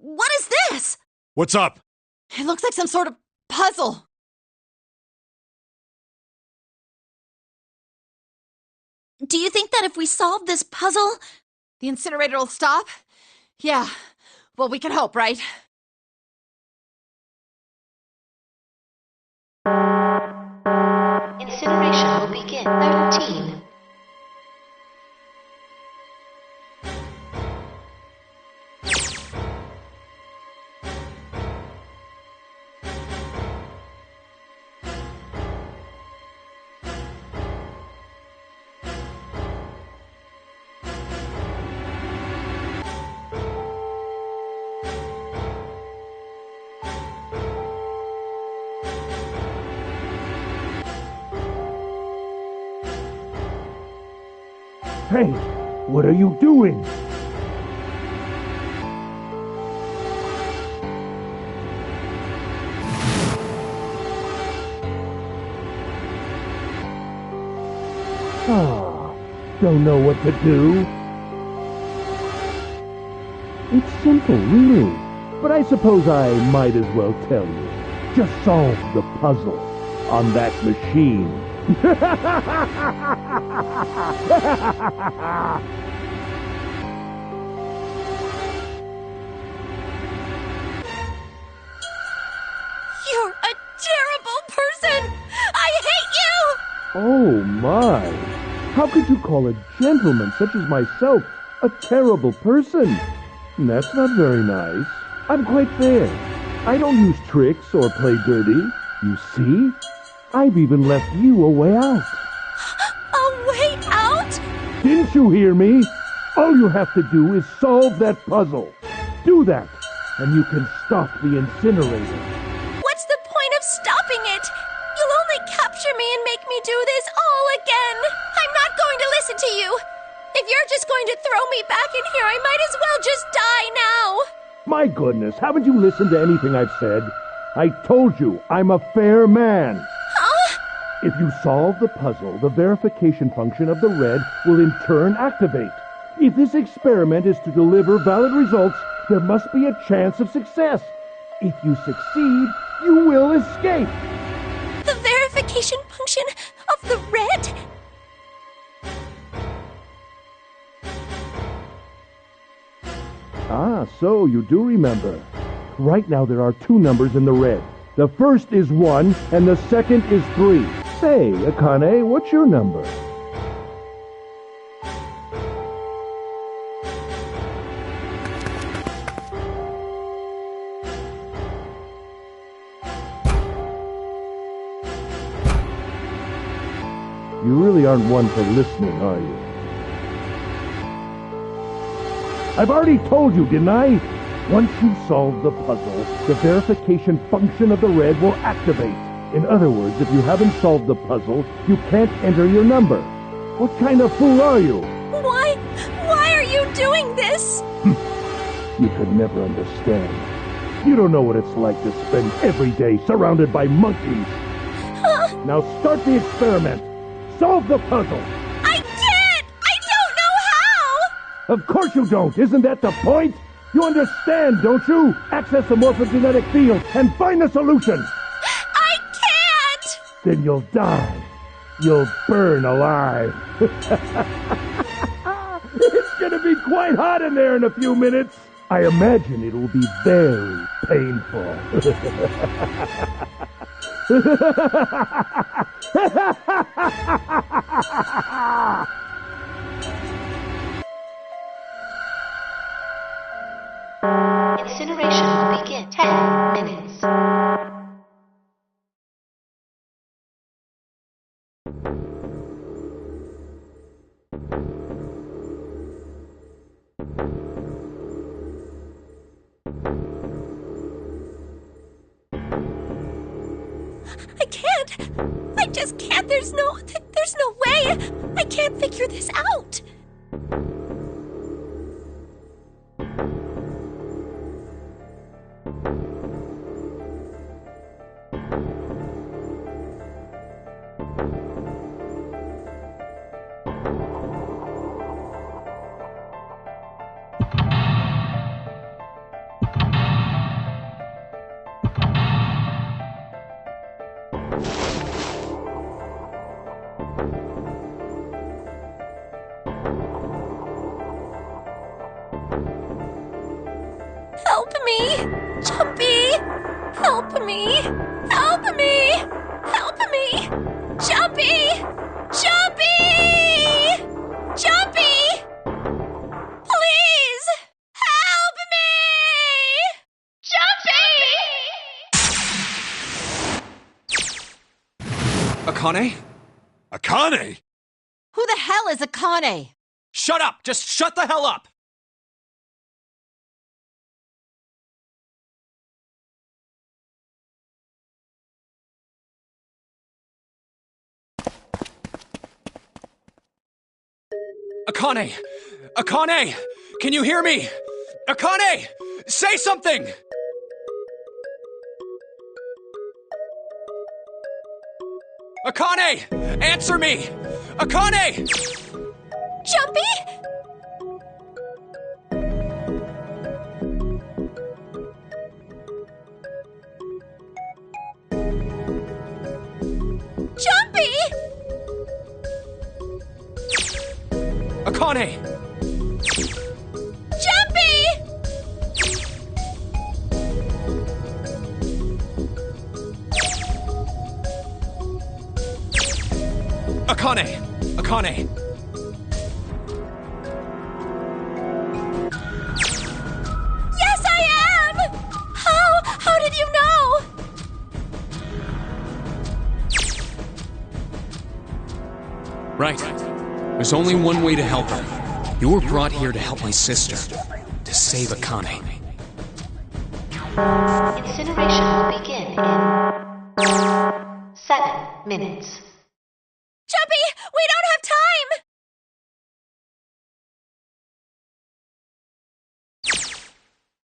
What is this? What's up? It looks like some sort of puzzle. Do you think that if we solve this puzzle... The incinerator will stop? Yeah. Well, we can hope, right? Incineration will begin 13. Hey, what are you doing? Don't know what to do? It's simple, really. But I suppose I might as well tell you. Just solve the puzzle on that machine. You're a terrible person! I hate you! Oh my! How could you call a gentleman such as myself a terrible person? That's not very nice. I'm quite fair. I don't use tricks or play dirty. You see? I've even left you a way out. A way out? Didn't you hear me? All you have to do is solve that puzzle. Do that, and you can stop the incinerator. What's the point of stopping it? You'll only capture me and make me do this all again. I'm not going to listen to you. If you're just going to throw me back in here, I might as well just die now. My goodness, haven't you listened to anything I've said? I told you, I'm a fair man. Huh? If you solve the puzzle, the verification function of the red will in turn activate. If this experiment is to deliver valid results, there must be a chance of success. If you succeed, you will escape. The verification function of the red? Ah, so you do remember. Right now there are two numbers in the red. The first is 1 and the second is 3. Say, Akane, what's your number? You really aren't one for listening, are you? I've already told you, didn't I? Once you solve the puzzle, the verification function of the red will activate. In other words, if you haven't solved the puzzle, you can't enter your number. What kind of fool are you? Why are you doing this? You could never understand. You don't know what it's like to spend every day surrounded by monkeys. Now start the experiment. Solve the puzzle. I can't! I don't know how! Of course you don't. Isn't that the point? You understand, don't you? Access the morphogenetic field and find the solution. I can't! Then you'll die. You'll burn alive. It's gonna be quite hot in there in a few minutes. I imagine it will be very painful. Incineration will begin 10 minutes. I can't. I just can't. There's no way. I can't figure this out. Help me! Jumpy! Help me! Help me! Help me! Jumpy! Jumpy! Jumpy! Please! Help me! Jumpy! Akane? Akane! Who the hell is Akane? Shut up! Just shut the hell up! Akane! Akane! Can you hear me? Akane! Say something! Akane! Answer me! Akane! Jumpy? Jumpy! Akane! Jumpy! Akane! Akane! Yes, I am! How did you know? Right. There's only one way to help her. You were brought here to help my sister. To save Akane. Incineration will begin in 7 minutes. Jumpy, we don't have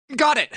time! Got it!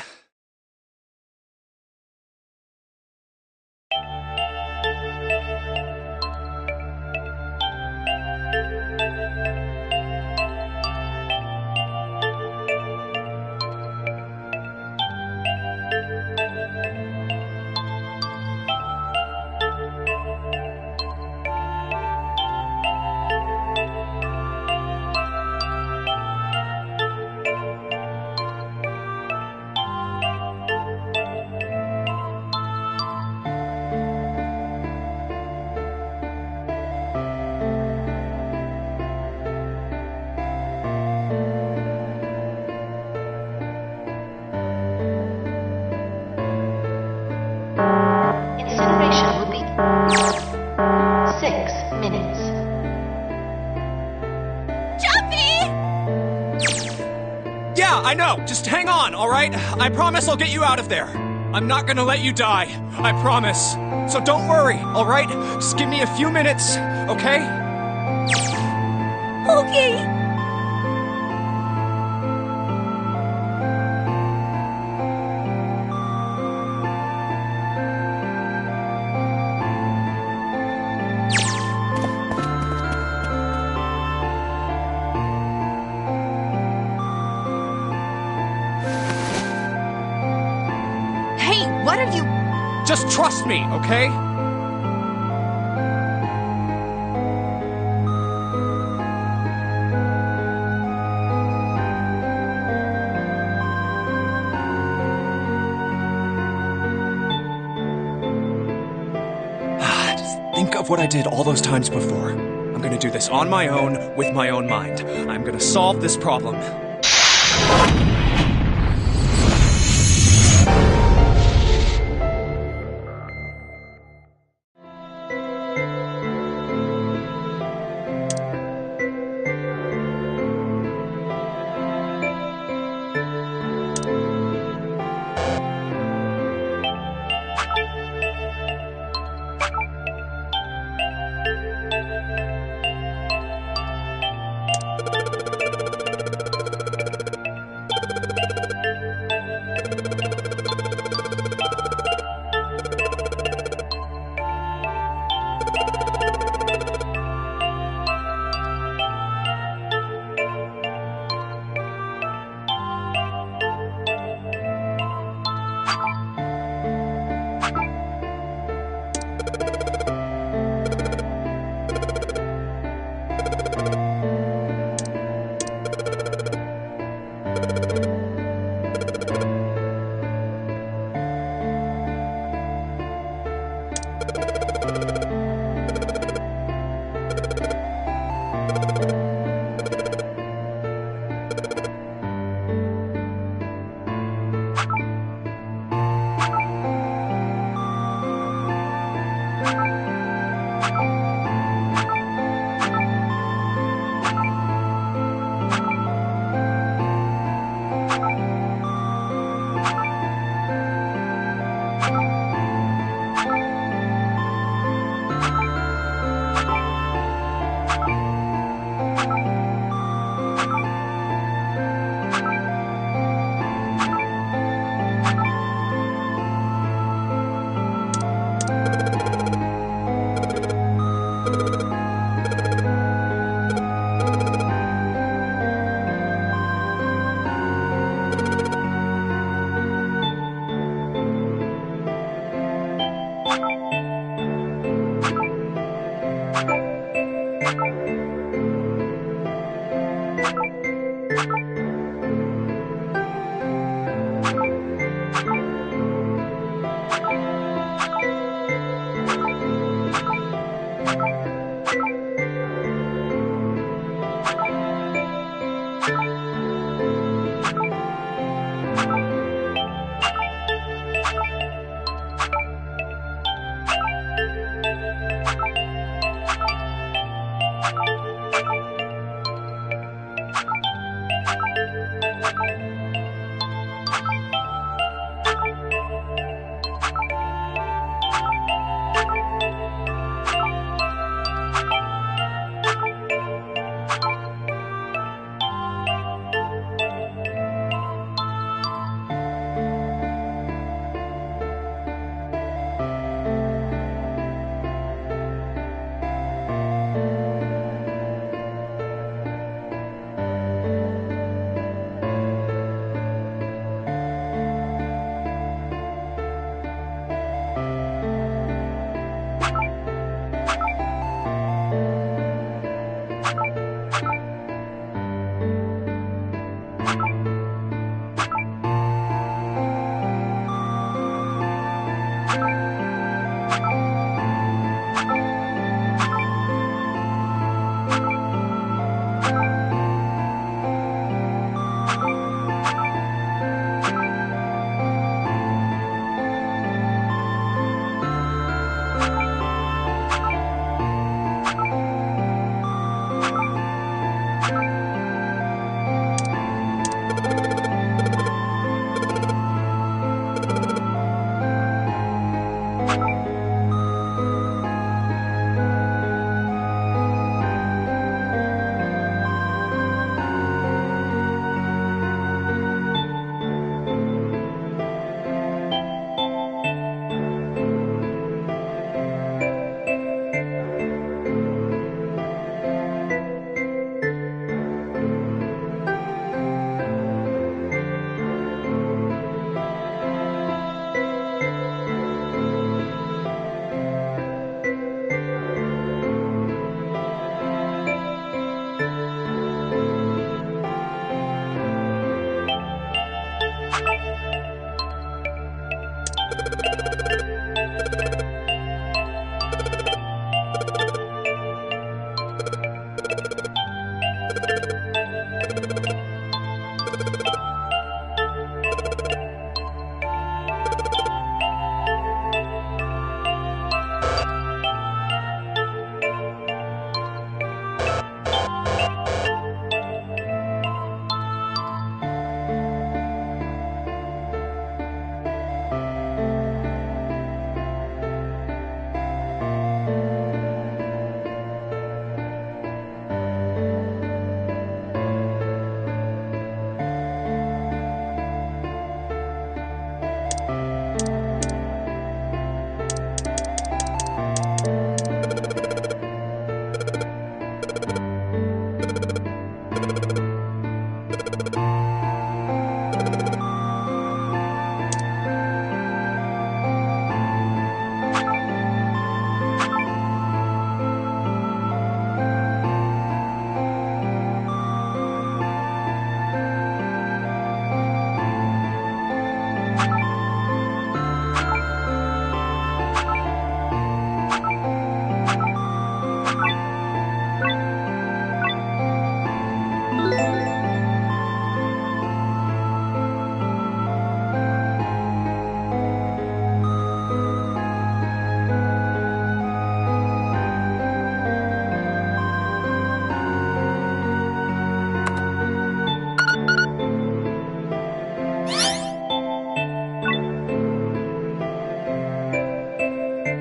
Incineration will be 6 minutes. Jumpy! Yeah, I know! Just hang on, alright? I promise I'll get you out of there. I'm not gonna let you die. I promise. So don't worry, alright? Just give me a few minutes, okay? Okay. Hey, what are you... Just trust me, okay? Just think of what I did all those times before. I'm gonna do this on my own, with my own mind. I'm gonna solve this problem.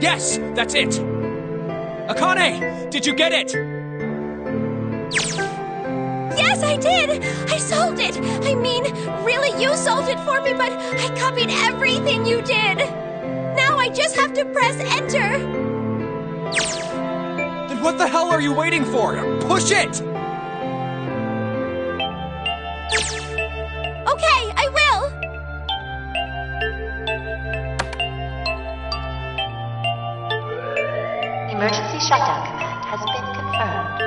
Yes, that's it! Akane, did you get it? Yes, I did! I solved it! I mean, really, you solved it for me, but I copied everything you did! Now I just have to press enter! Then what the hell are you waiting for? Push it! Okay, I will! Emergency shutdown command has been confirmed.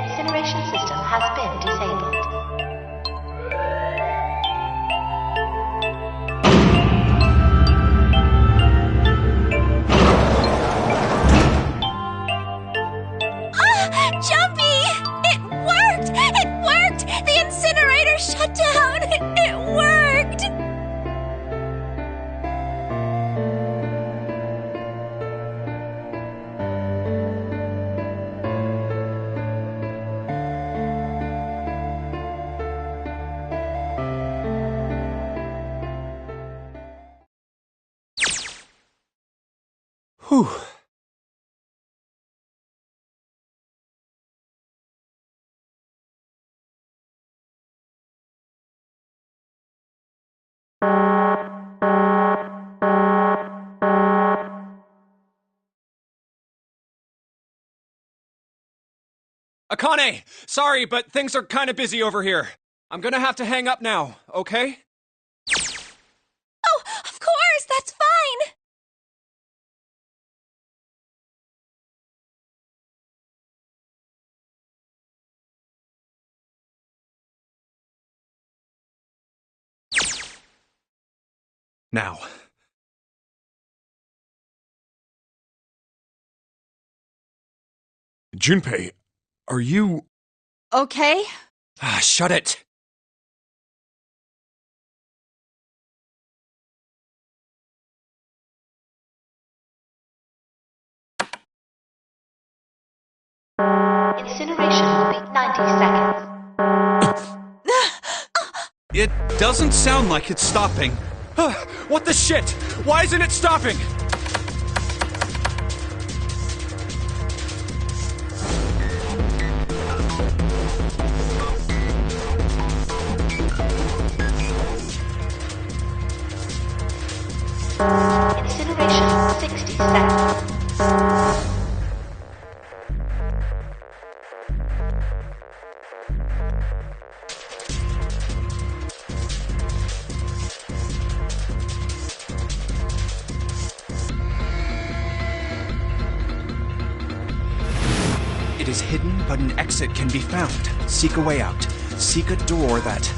Incineration system has been disabled. Jumpy! It worked! It worked! The incinerator shut down! It worked! Whew. Akane, sorry, but things are kind of busy over here. I'm gonna have to hang up now, okay? Oh, of course! That's fine! Now. Junpei, are you... Okay? Shut it! Incineration will be 90 seconds. It doesn't sound like it's stopping. What the shit? Why isn't it stopping? Incineration 60 seconds. It is hidden, but an exit can be found. Seek a way out. Seek a door that...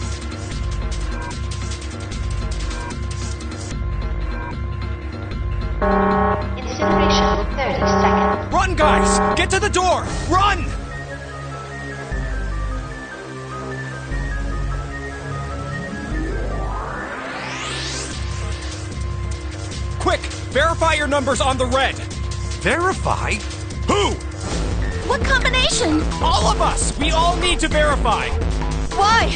Incineration 30 seconds. Run, guys! Get to the door! Run! Quick! Verify your numbers on the red! Verify? Who? What combination? All of us! We all need to verify! Why?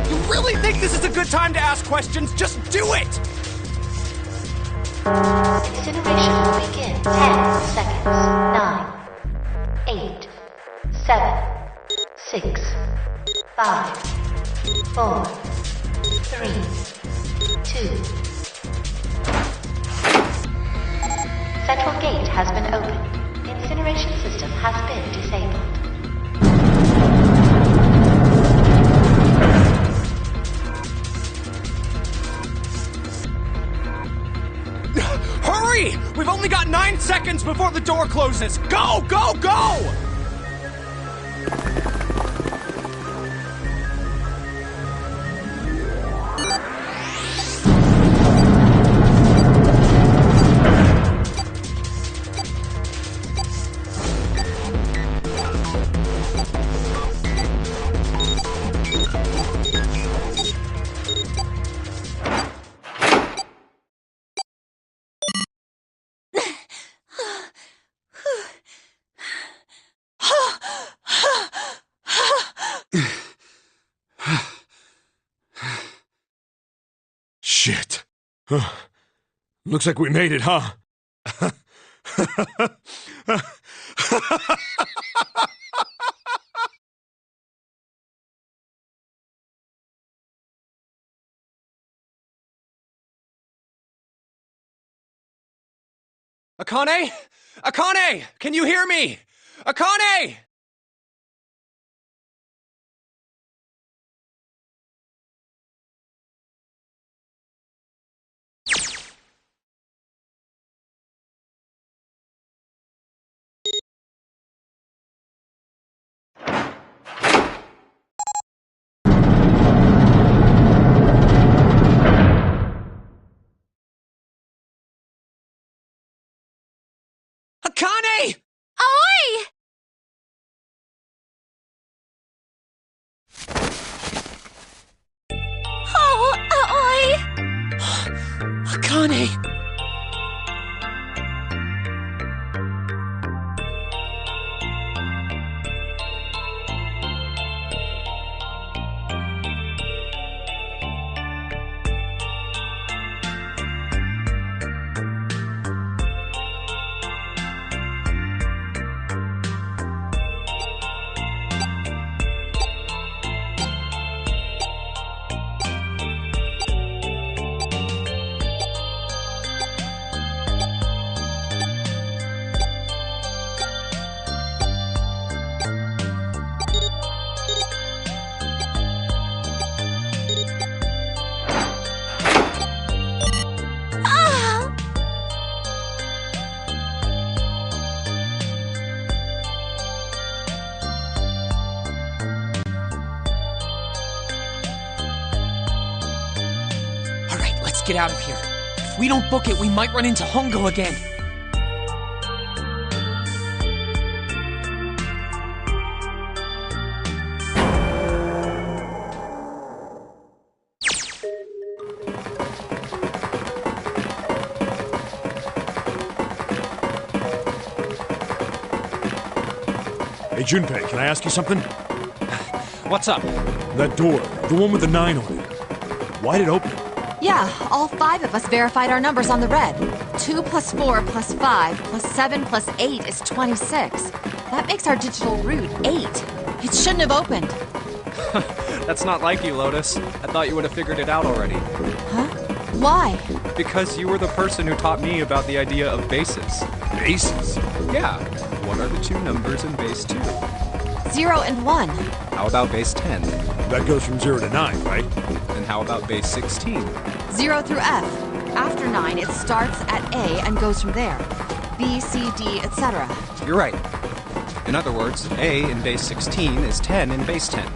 You really think this is a good time to ask questions? Just do it! Incineration will begin 10 seconds. 9, 8, 7, 6, 5, 4, 3, 2. Central gate has been opened. Incineration system has been disabled. Hurry! We've only got 9 seconds before the door closes! Go, go, go! Shit. Looks like we made it, huh? Akane? Akane! Can you hear me? Akane! Akane! Oi! Oh, oi! Akane! Alright, let's get out of here. If we don't book it, we might run into Hongo again. Hey, Junpei, can I ask you something? What's up? That door, the one with the 9 on it. Why'd it open? Yeah, all 5 of us verified our numbers on the red. 2 plus 4 plus 5 plus 7 plus 8 is 26. That makes our digital route 8. It shouldn't have opened. That's not like you, Lotus. I thought you would have figured it out already. Huh? Why? Because you were the person who taught me about the idea of bases. Bases? Yeah. What are the 2 numbers in base 2? 0 and 1. How about base 10? That goes from 0 to 9, right? And how about base 16? 0 through F. After 9, it starts at A and goes from there. B, C, D, etc. You're right. In other words, A in base 16 is 10 in base 10.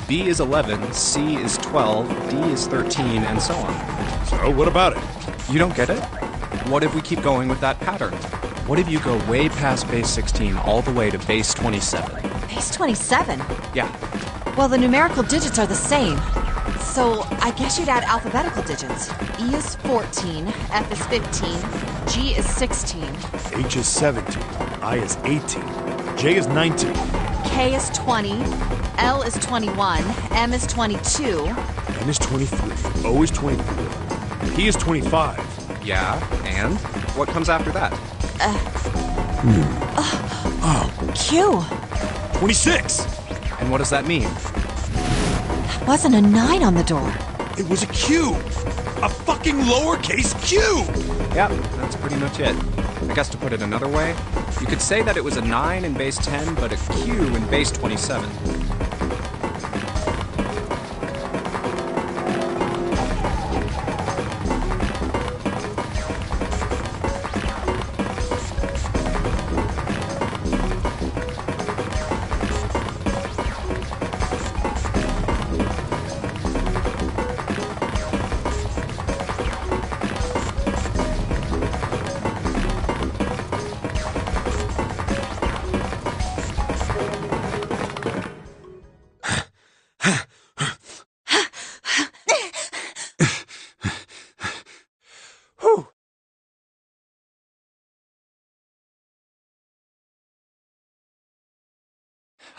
B is 11, C is 12, D is 13, and so on. So, what about it? You don't get it? What if we keep going with that pattern? What if you go way past base 16 all the way to base 27? Base 27? Yeah. Well, the numerical digits are the same. So, I guess you'd add alphabetical digits. E is 14, F is 15, G is 16, H is 17, I is 18, J is 19, K is 20, L is 21, M is 22. N is 23, O is 24, P is 25. Yeah, and? What comes after that? Q. 26! And what does that mean? Wasn't a 9 on the door. It was a Q! A fucking lowercase Q! Yep, that's pretty much it. I guess to put it another way, you could say that it was a 9 in base 10, but a Q in base 27.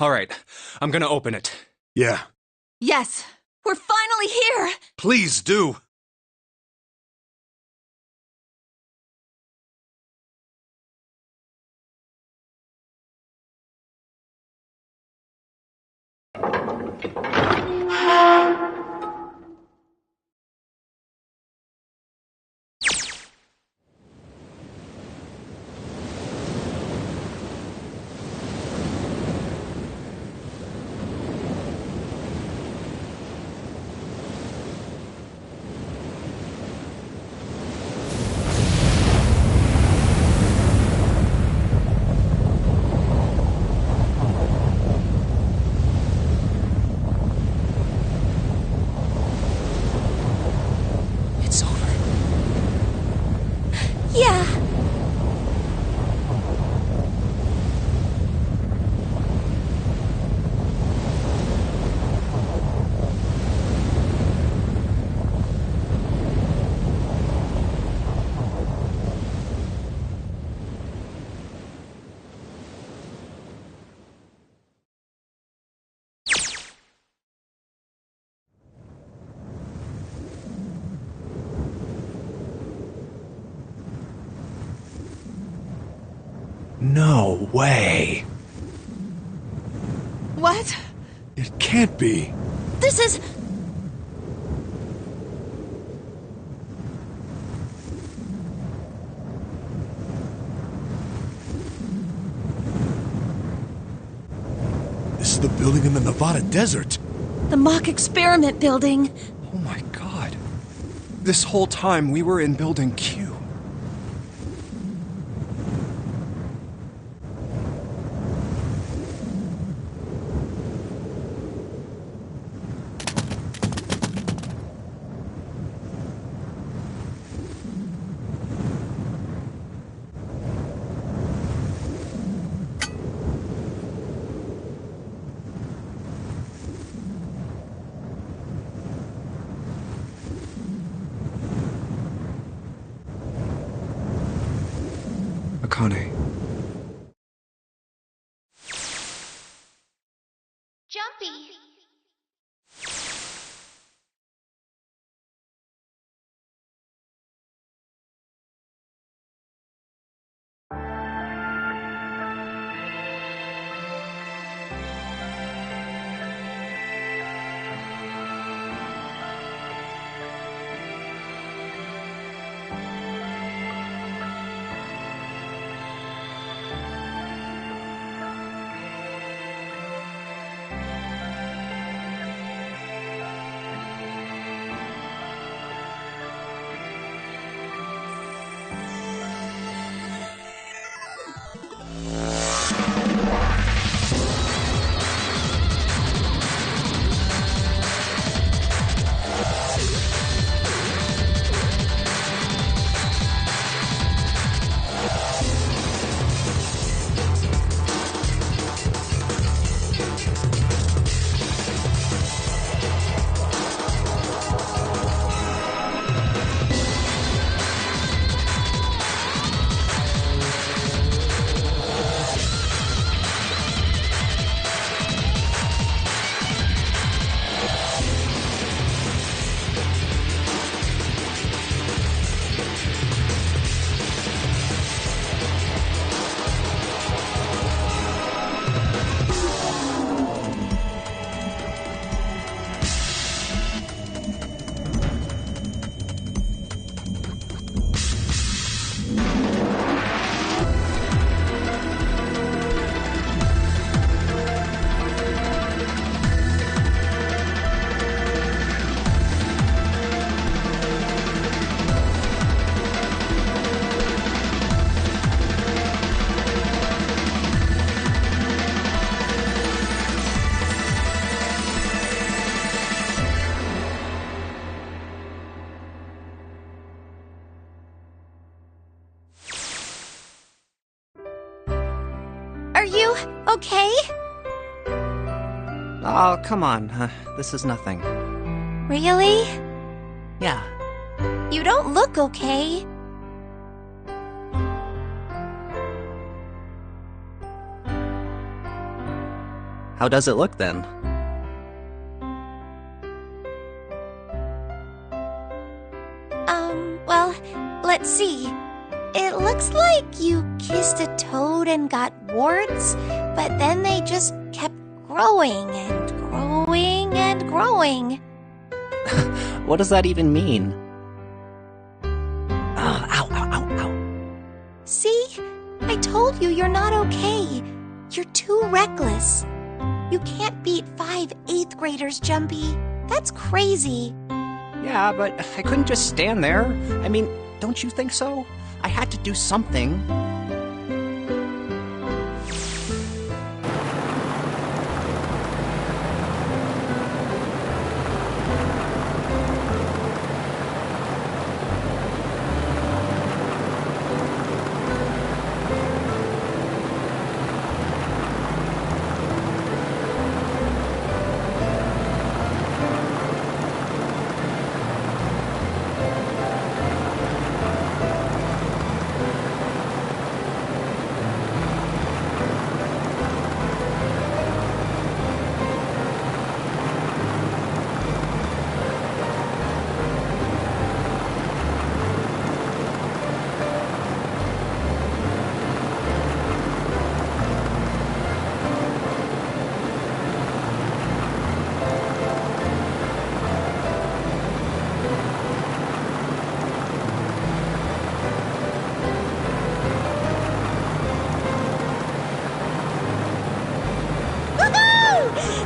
All right, I'm gonna open it. Yeah. Yes, we're finally here! Please do. It's over. Yeah. No way. What? It can't be. This is... This is the building in the Nevada desert. the mock experiment building. Oh my god. This whole time we were in Building Q. Akane. Jumpy! Are you okay? Oh, come on. This is nothing. Really? Yeah. You don't look okay. How does it look then? Well, let's see. It looks like you kissed a toad and got warts, but then they just kept growing and growing growing. What does that even mean? Oh, ow, ow, ow, ow. See? I told you you're not okay. You're too reckless. You can't beat 5 8th graders, Jumpy. That's crazy. Yeah, but I couldn't just stand there. I mean, don't you think so? I had to do something.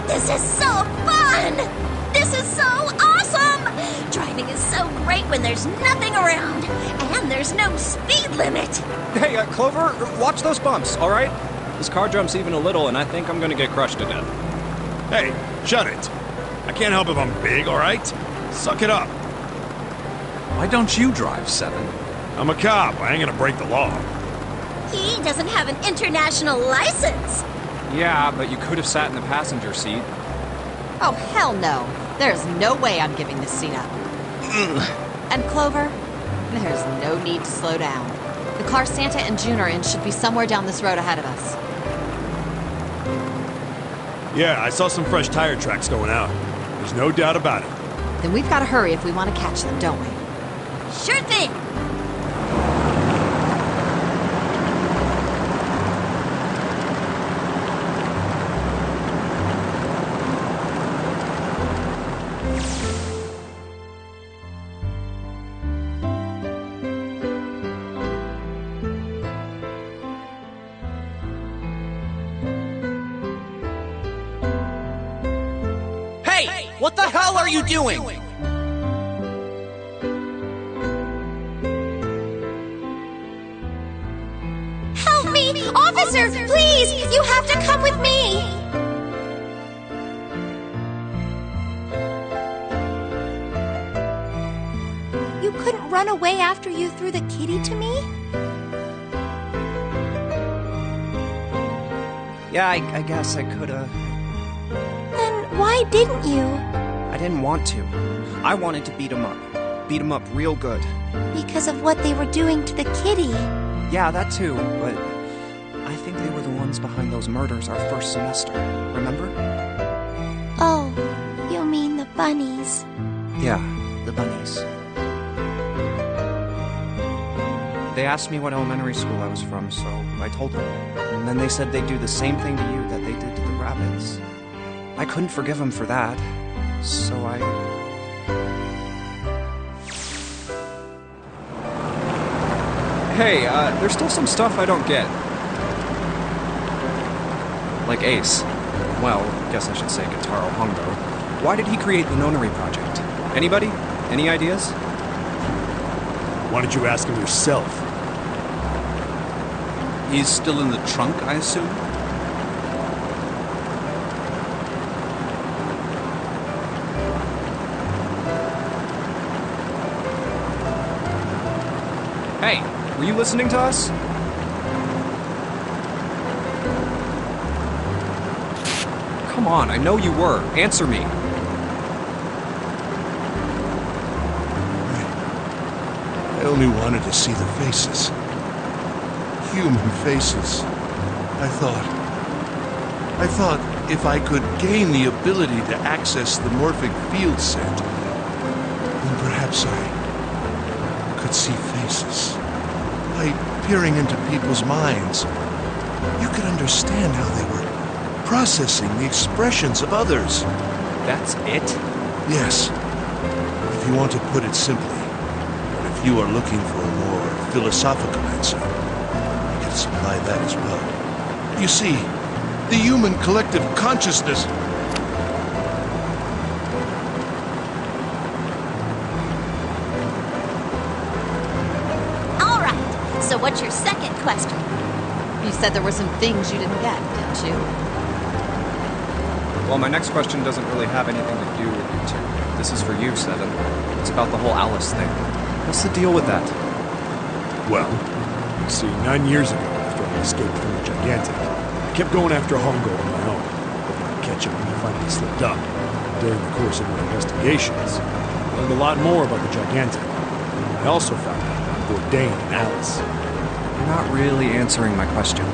This is so fun! This is so awesome! Driving is so great when there's nothing around, and there's no speed limit. Hey, Clover, watch those bumps, all right? This car jumps even a little, and I think I'm gonna get crushed to death. Hey, shut it. I can't help if I'm big, all right? Suck it up. Why don't you drive, Seven? I'm a cop. I ain't gonna break the law. He doesn't have an international license. Yeah, but you could have sat in the passenger seat. Oh, hell no. There's no way I'm giving this seat up. And Clover, there's no need to slow down. The car Santa and June are in should be somewhere down this road ahead of us. Yeah, I saw some fresh tire tracks going out. There's no doubt about it. Then we've got to hurry if we want to catch them, don't we? Sure thing. What the hell are you doing? Help me! Officer, please! You have to come with me! You couldn't run away after you threw the kitty to me? Yeah, I guess I could've. Then why didn't you? I didn't want to. I wanted to beat him up. Beat him up real good. Because of what they were doing to the kitty. Yeah, that too, but I think they were the ones behind those murders our first semester. Remember? Oh, you mean the bunnies. Yeah, the bunnies. They asked me what elementary school I was from, so I told them. And then they said they'd do the same thing to you that they did to the rabbits. I couldn't forgive them for that, so I... Hey, there's still some stuff I don't get. Like Ace. Well, guess I should say Guitaro Hongo. Why did he create the Nonary project? Anybody? Any ideas? Why don't you ask him yourself? He's still in the trunk, I assume? Hey, were you listening to us? Come on, I know you were. Answer me. I only wanted to see the faces. Human faces. I thought if I could gain the ability to access the morphic field set, then perhaps I could see faces. By peering into people's minds, you could understand how they were processing the expressions of others. That's it? Yes. If you want to put it simply, but if you are looking for a more philosophical answer, I can supply that as well. You see, the human collective consciousness... All right, so what's your second question? You said there were some things you didn't get, didn't you? Well, my next question doesn't really have anything to do with you two. This is for you, Seven. It's about the whole Alice thing. What's the deal with that? Well, you see, 9 years ago, after I escaped from the Gigantic, I kept going after Hongo on my own, hoping to catch him when he finally slipped up. During the course of my investigations, I learned a lot more about the Gigantic. I also found out about Bourdain and Alice. You're not really answering my question.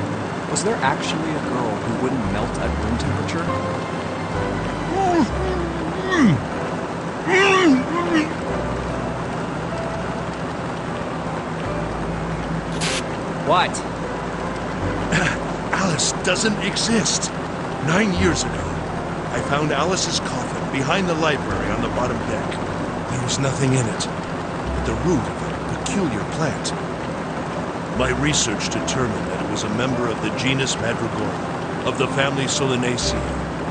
Was there actually a girl who wouldn't melt at room temperature? What? Alice doesn't exist. 9 years ago, I found Alice's coffin behind the library on the bottom deck. There was nothing in it but the root of a peculiar plant. My research determined that it was a member of the genus Madrigal, of the family Solanaceae.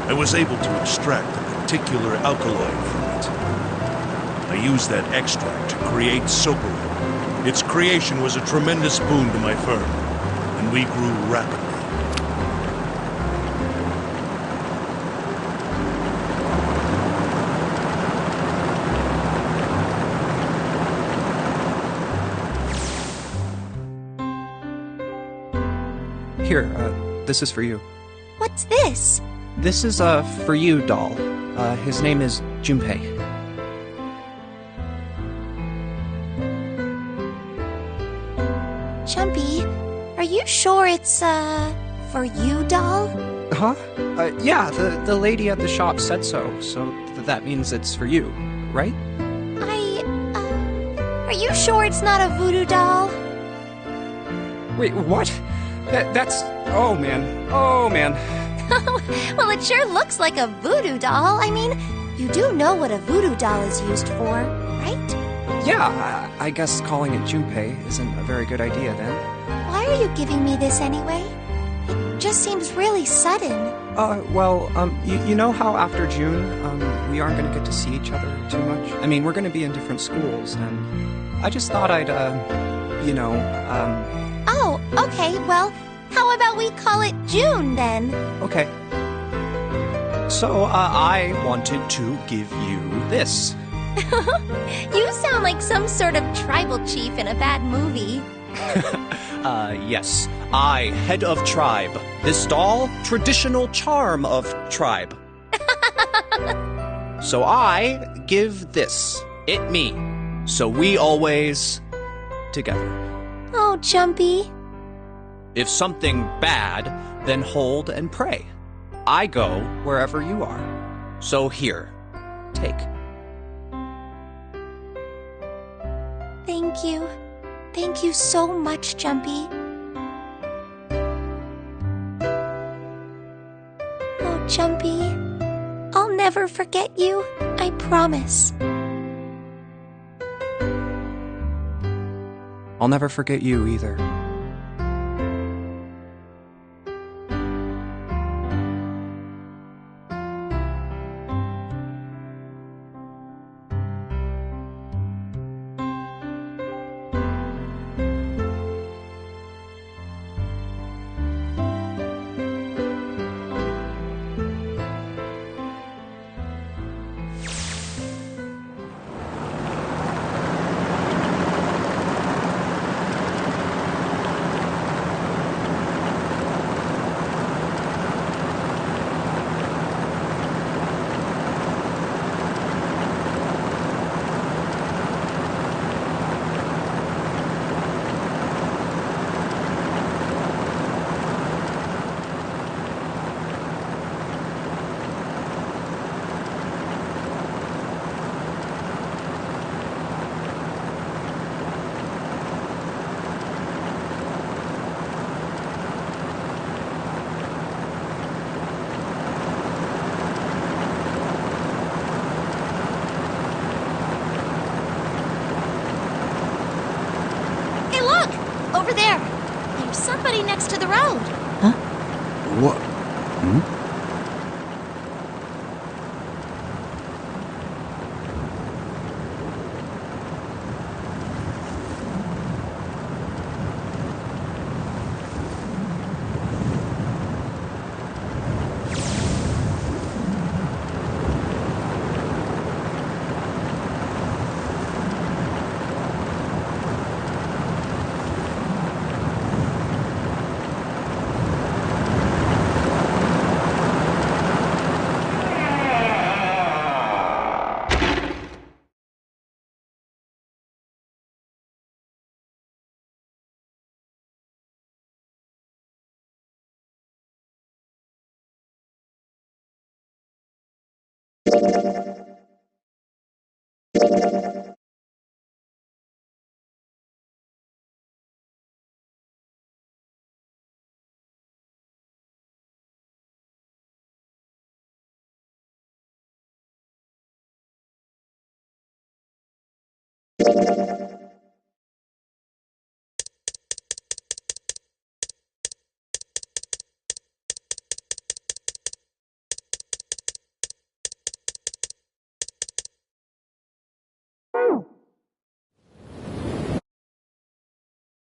I was able to extract a particular alkaloid from it. I used that extract to create Soperin. Its creation was a tremendous boon to my firm, and we grew rapidly. Here, this is for you. What's this? This is a for you doll. His name is Junpei. Jumpy, are you sure it's, for you, doll? Huh? Yeah, the lady at the shop said so, that means it's for you, right? Are you sure it's not a voodoo doll? Wait, what? That's... Oh, man. Well, it sure looks like a voodoo doll. I mean, you do know what a voodoo doll is used for, right? Yeah, I guess calling it Junpei isn't a very good idea then. Why are you giving me this anyway? It just seems really sudden. You know how after June, we aren't going to get to see each other too much? I mean, we're going to be in different schools, and I just thought I'd, Oh, okay, well, how about we call it June then? Okay. So, I wanted to give you this. You sound like some sort of tribal chief in a bad movie. Yes. I, head of tribe. This doll, traditional charm of tribe. So I give this. It me. So we always together. Oh, Jumpy. If something bad, then hold and pray. I go wherever you are. So here, take. Thank you. Thank you so much, Jumpy. Oh, Jumpy. I'll never forget you. I promise. I'll never forget you either. everybody next to the road. What? Hmm?